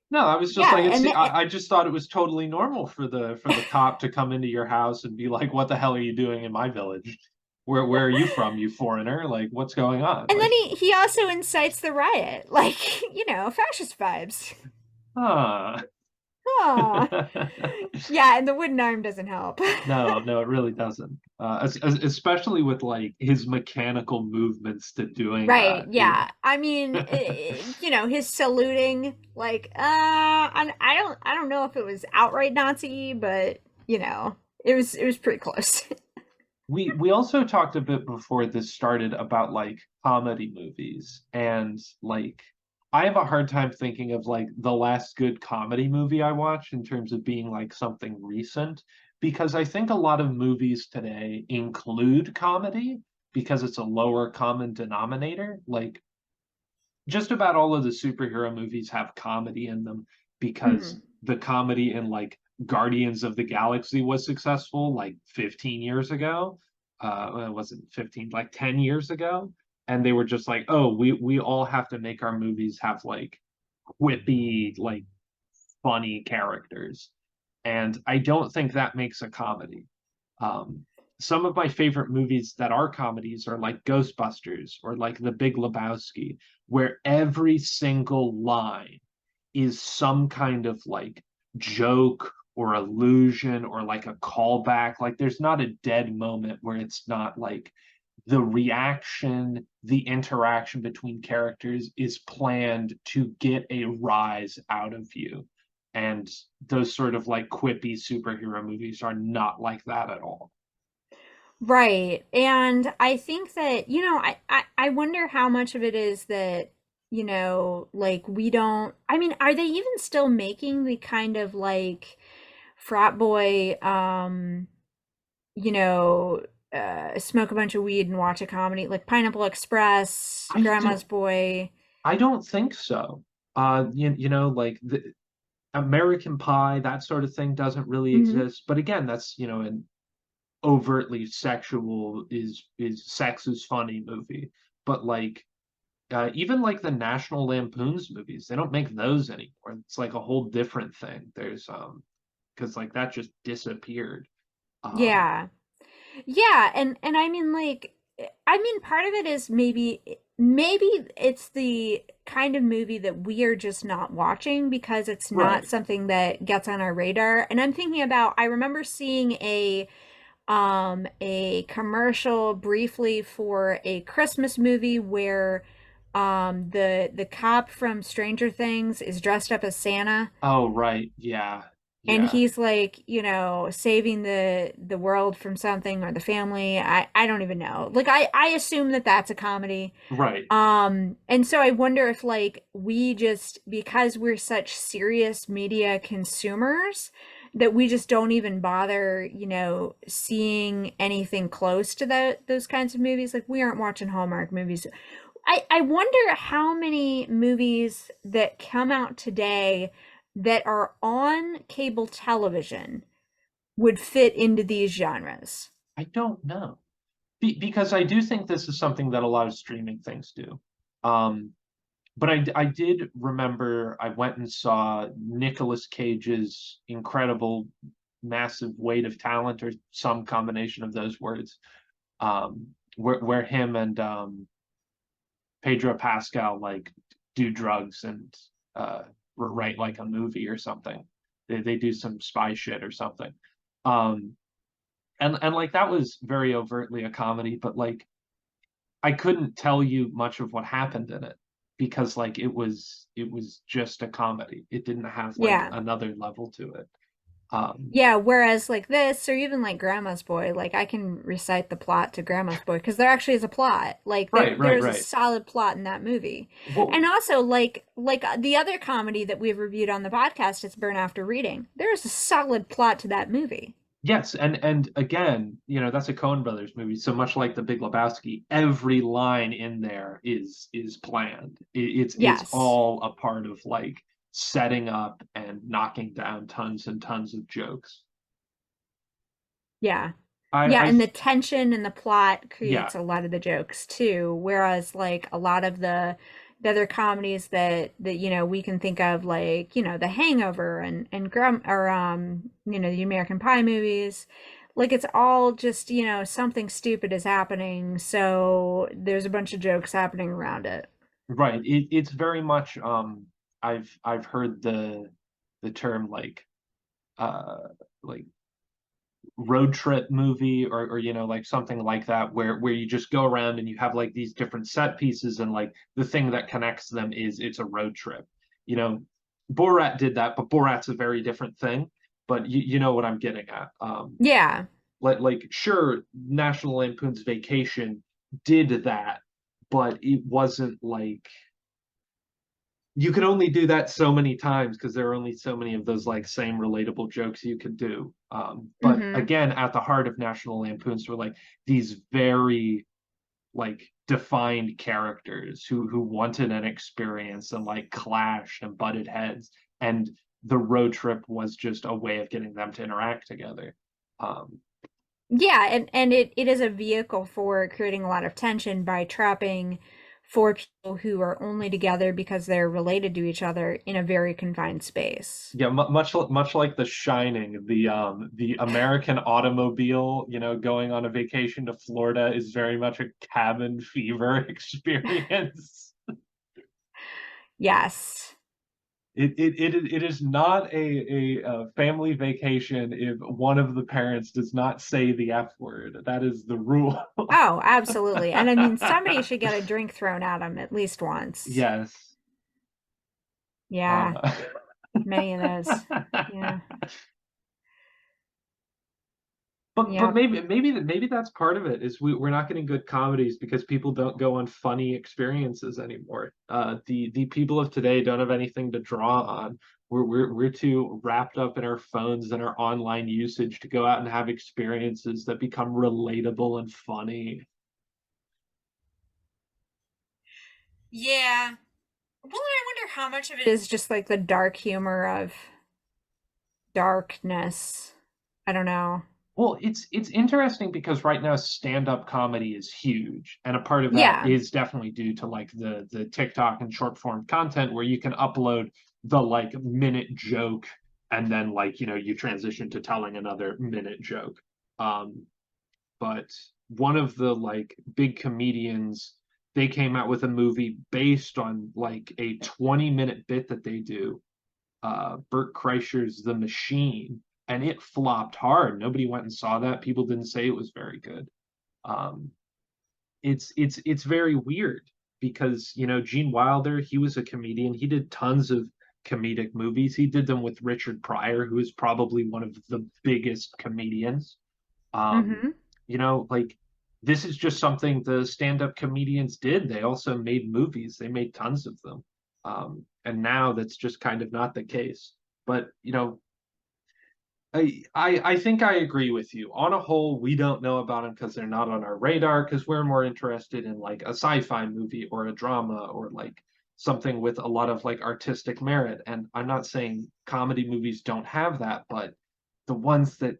B: No, I was just
A: yeah,
B: like
A: and
B: I just thought it was totally normal for the cop to come into your house and be like, "What the hell are you doing in my village? Where are you from, you foreigner? Like, what's going on?"
A: and then
B: Like,
A: he also incites the riot. Like, fascist vibes.
B: huh.
A: Ah. Yeah, and the wooden arm doesn't help.
B: No, no, it really doesn't. Especially with like his mechanical movements to doing
A: Right,
B: that.
A: yeah. I mean, his saluting, like, I don't know if it was outright Nazi, but it was pretty close.
B: We also talked a bit before this started about like comedy movies, and like I have a hard time thinking of like the last good comedy movie I watched in terms of being like something recent, because I think a lot of movies today include comedy because it's a lower common denominator. Like just about all of the superhero movies have comedy in them because
A: Mhm.
B: the comedy in like Guardians of the Galaxy was successful like 15 years ago. Well, it wasn't 15, like 10 years ago. And they were just like, oh, we all have to make our movies have like quippy, like funny characters. And I don't think that makes a comedy. Um, some of my favorite movies that are comedies are like Ghostbusters or like The Big Lebowski, where every single line is some kind of like joke or illusion or like a callback. Like there's not a dead moment where it's not like the reaction, the interaction between characters is planned to get a rise out of you. And those sort of like quippy superhero movies are not like that at all.
A: Right. And I think that, I wonder how much of it is that, like we don't, I mean, are they even still making the kind of like frat boy, you know, smoke a bunch of weed and watch a comedy like Pineapple Express,
B: I
A: Grandma's
B: don't
A: Boy?
B: I don't think so. Like the American Pie, that sort of thing doesn't really
A: Hmm.
B: exist. But again, that's, an overtly sexual is sex is funny movie. But like even like the National Lampoon's movies, they don't make those anymore. It's like a whole different thing. There's because like that just disappeared. Um,
A: Yeah. Yeah, and I mean like I mean part of it is maybe it's the kind of movie that we are just not watching because it's not
B: right.
A: something that gets on our radar. And I'm thinking about I remember seeing a commercial briefly for a Christmas movie where the cop from Stranger Things is dressed up as Santa
B: Oh, right. Yeah.
A: and
B: Yeah.
A: he's like, saving the world from something or the family. I don't even know. Like I assume that that's a comedy.
B: Right.
A: And so I wonder if like we just because we're such serious media consumers that we just don't even bother, seeing anything close to those kinds of movies. Like we aren't watching Hallmark movies. I wonder how many movies that come out today that are on cable television would fit into these genres.
B: I don't know. Because I do think this is something that a lot of streaming things do. Um, but I did remember I went and saw Nicolas Cage's incredible, massive weight of talent, or some combination of those words, where him and Pedro Pascal like do drugs and write like a movie or something. They do some spy shit or something. Um, and like that was very overtly a comedy, but like I couldn't tell you much of what happened in it because like it was just a comedy. It didn't have like
A: Yeah.
B: another level to it. Um,
A: Yeah, whereas like this, or even like Grandma's Boy, like I can recite the plot to Grandma's Boy because there actually is a plot. Like
B: right, right,
A: there's a
B: right.
A: solid plot in that movie.
B: Well,
A: And also like the other comedy that we've reviewed on the podcast is Burn After Reading. There is a solid plot to that movie.
B: yes, and again, that's a Coen Brothers movie. So much like The Big Lebowski, every line in there is planned. It's
A: Yes.
B: all a part of like setting up and knocking down tons and tons of jokes.
A: Yeah.
B: I
A: Yeah,
B: I
A: and the tension and the plot
B: yeah,
A: creates a lot of the jokes too. Whereas like a lot of the other comedies that we can think of like, The Hangover and Grum or the American Pie movies, like it's all just, something stupid is happening, so there's a bunch of jokes happening around it.
B: right. It's very much I've heard the term uh like road trip movie, or like something like that, where you just go around and you have like these different set pieces, and like the thing that connects them is it's a road trip. you know Borat did that, but Borat's a very different thing. But you know what I'm getting at.
A: Yeah.
B: Like sure, National Lampoon's Vacation did that, but it wasn't like you could only do that so many times because there are only so many of those like same relatable jokes you could do. But
A: Mm-hmm.
B: again, at the heart of National Lampoons were like these very like defined characters who wanted an experience and like clashed and butted heads, and the road trip was just a way of getting them to interact together. Um,
A: Yeah, and it is a vehicle for creating a lot of tension by trapping four people who are only together because they're related to each other in a very confined space.
B: Yeah, much like The Shining, the American automobile, going on a vacation to Florida is very much a cabin fever experience.
A: Yes.
B: It is not a family vacation if one of the parents does not say the F word. That is the rule.
A: Oh, absolutely. And I mean, somebody should get a drink thrown at them at least once.
B: Yes.
A: Yeah,
B: Uh,
A: many of those. Yeah.
B: but
A: Yep.
B: maybe that's part of it is we're not getting good comedies because people don't go on funny experiences anymore. The people of today don't have anything to draw on. We're too wrapped up in our phones and our online usage to go out and have experiences that become relatable and funny.
A: Yeah. Well, and I wonder how much of it is just like the dark humor of darkness. I don't know.
B: Well, it's interesting because right now stand-up comedy is huge, and a part of that
A: Yeah.
B: is definitely due to like the TikTok and short form content where you can upload the like minute joke and then like you transition to telling another minute joke. Um, but one of the like big comedians, they came out with a movie based on like a 20-minute bit that they do, Bert Kreischer's The Machine, and it flopped hard. Nobody went and saw that. People didn't say it was very good. Um, it's very weird because Gene Wilder, he was a comedian. He did tons of comedic movies. He did them with Richard Pryor, who is probably one of the biggest comedians. Um,
A: Mm-hmm.
B: like this is just something the stand-up comedians did. They also made movies. They made tons of them. And now that's just kind of not the case. But I think I agree with you. On a whole, we don't know about them because they're not on our radar because we're more interested in like a sci-fi movie or a drama or like something with a lot of like artistic merit. And I'm not saying comedy movies don't have that, but the ones that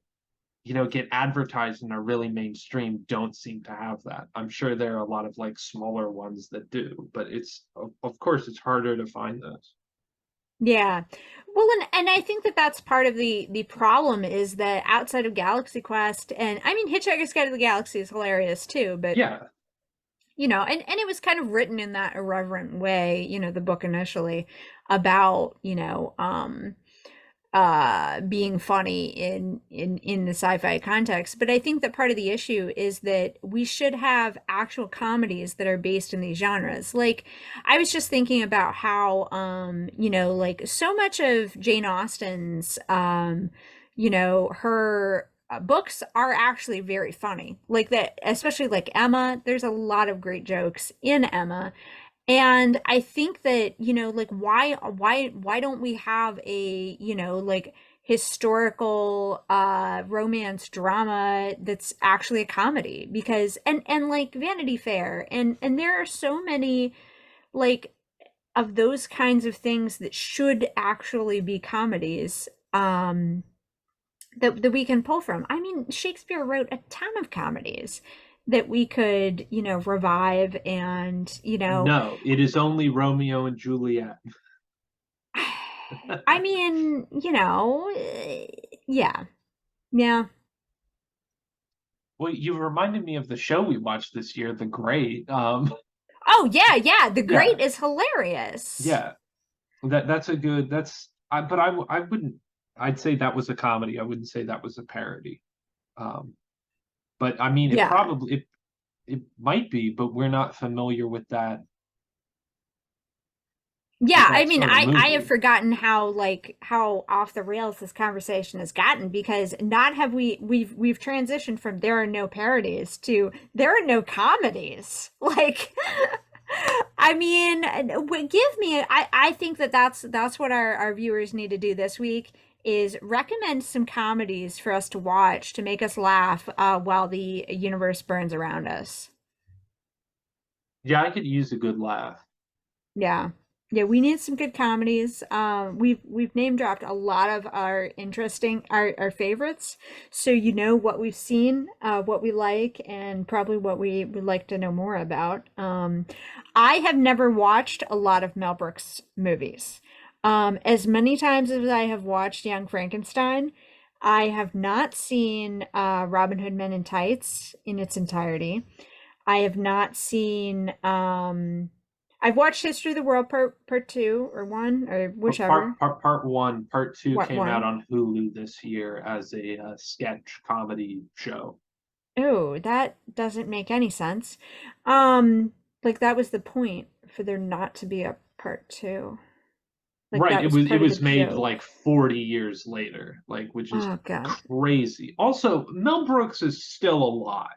B: get advertised and are really mainstream don't seem to have that. I'm sure there are a lot of like smaller ones that do, but it's of course it's harder to find those.
A: Yeah. Well, and I think that that's part of the problem is that outside of Galaxy Quest, and I mean Hitchhiker's Guide to the Galaxy is hilarious too, but
B: Yeah.
A: and it was kind of written in that irreverent way, the book initially about, being funny in the sci-fi context. But I think that part of the issue is that we should have actual comedies that are based in these genres. Like I was just thinking about how like so much of Jane Austen's her books are actually very funny. Like that, especially like Emma, there's a lot of great jokes in Emma. And I think that, like why don't we have a, like historical romance drama that's actually a comedy? Because and like Vanity Fair and there are so many like of those kinds of things that should actually be comedies that we can pull from. I mean, Shakespeare wrote a ton of comedies that we could, revive and,
B: No, it is only Romeo and Juliet.
A: I mean, yeah, yeah.
B: Well, you reminded me of the show we watched this year, The Great.
A: Oh, yeah, yeah. The
B: Yeah,
A: Great is hilarious.
B: yeah. That's a good. But I wouldn't. I'd say that was a comedy. I wouldn't say that was a parody. Um, but I mean,
A: Yeah.
B: it might be, but we're not familiar with
A: Yeah, I
B: that
A: mean,
B: sort of
A: I have
B: movie.
A: forgotten how off the rails this conversation has gotten because not have we've transitioned from there are no parodies to there are no comedies. Like I mean, give me I think that that's what our viewers need to do this week is recommend some comedies for us to watch to make us laugh while the universe burns around us.
B: Yeah, I could use a good laugh.
A: Yeah. Yeah, we need some good comedies. We've name dropped a lot of our interesting our favorites. So you know what we've seen, what we like, and probably what we would like to know more about. I have never watched a lot of Mel Brooks movies. As many times as I have watched Young Frankenstein, I have not seen Robin Hood Men in Tights in its entirety. I have not seen I've watched History of the World part two or one or whichever.
B: Part one, part two
A: What
B: came out
A: one?
B: on Hulu this year as a sketch comedy show.
A: Oh, that doesn't make any sense. Um, like that was the point for there not to be a part two. Like
B: Right,
A: that was
B: it
A: part of the
B: was made like
A: joke.
B: 40 years later, like which is
A: Oh God.
B: crazy. Also, Mel Brooks is still alive.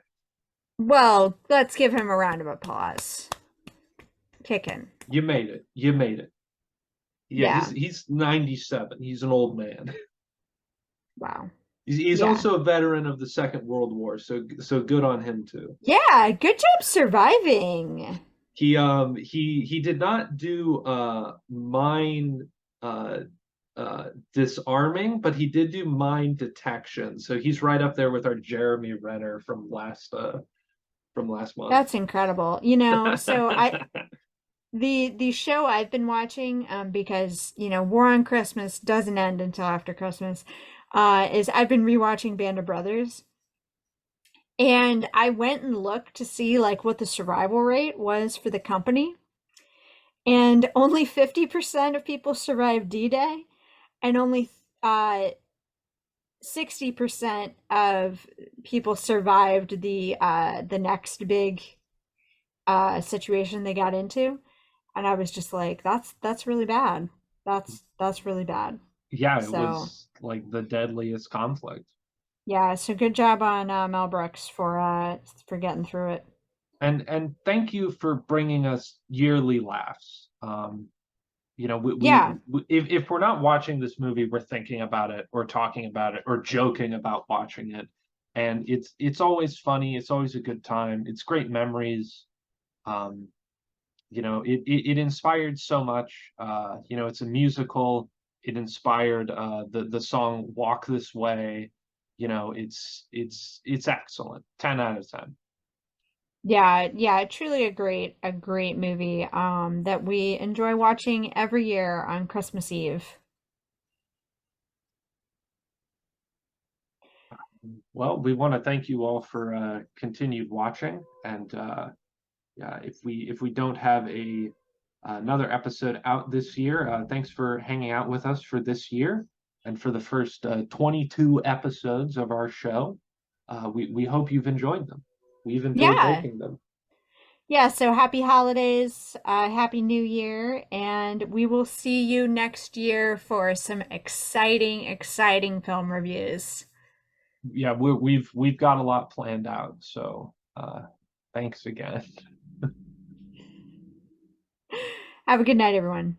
A: Well, let's give him a round of applause. Kicking.
B: You made it. You made it. Yeah,
A: Yeah.
B: he's 97. He's an old man.
A: Wow.
B: He's
A: Yeah.
B: also a veteran of the Second World War, so good on him too.
A: Yeah. Good job surviving.
B: He did not do mine uh disarming, but he did do mine detection. So he's right up there with our Jeremy Renner from last month.
A: That's incredible. So the show I've been watching, because War on Christmas doesn't end until after Christmas, is I've been rewatching Band of Brothers, and I went and looked to see like what the survival rate was for the company, and only 50% of people survived D-Day, and only 60% of people survived the next big situation they got into. And I was just like, that's really bad. That's really bad.
B: Yeah, it
A: So
B: was like the deadliest conflict.
A: yeah, so good job on Mel Brooks for getting through it.
B: And thank you for bringing us yearly laughs.
A: Yeah,
B: If we're not watching this movie, we're thinking about it or talking about it or joking about watching it, and it's always funny. It's always a good time. It's great memories. Um, it inspired so much. It's a musical. It inspired the song "Walk This Way." It's excellent. 10 out of 10.
A: yeah, truly a great movie that we enjoy watching every year on Christmas Eve.
B: Well, we want to thank you all for continued watching, and yeah, if we don't have a another episode out this year, thanks for hanging out with us for this year and for the first 22 episodes of our show. We hope you've enjoyed them. We've enjoyed
A: Yeah.
B: making them.
A: Yeah, so happy holidays, happy new year, and we will see you next year for some exciting film reviews.
B: Yeah, we've got a lot planned out. So thanks again.
A: Have a good night, everyone.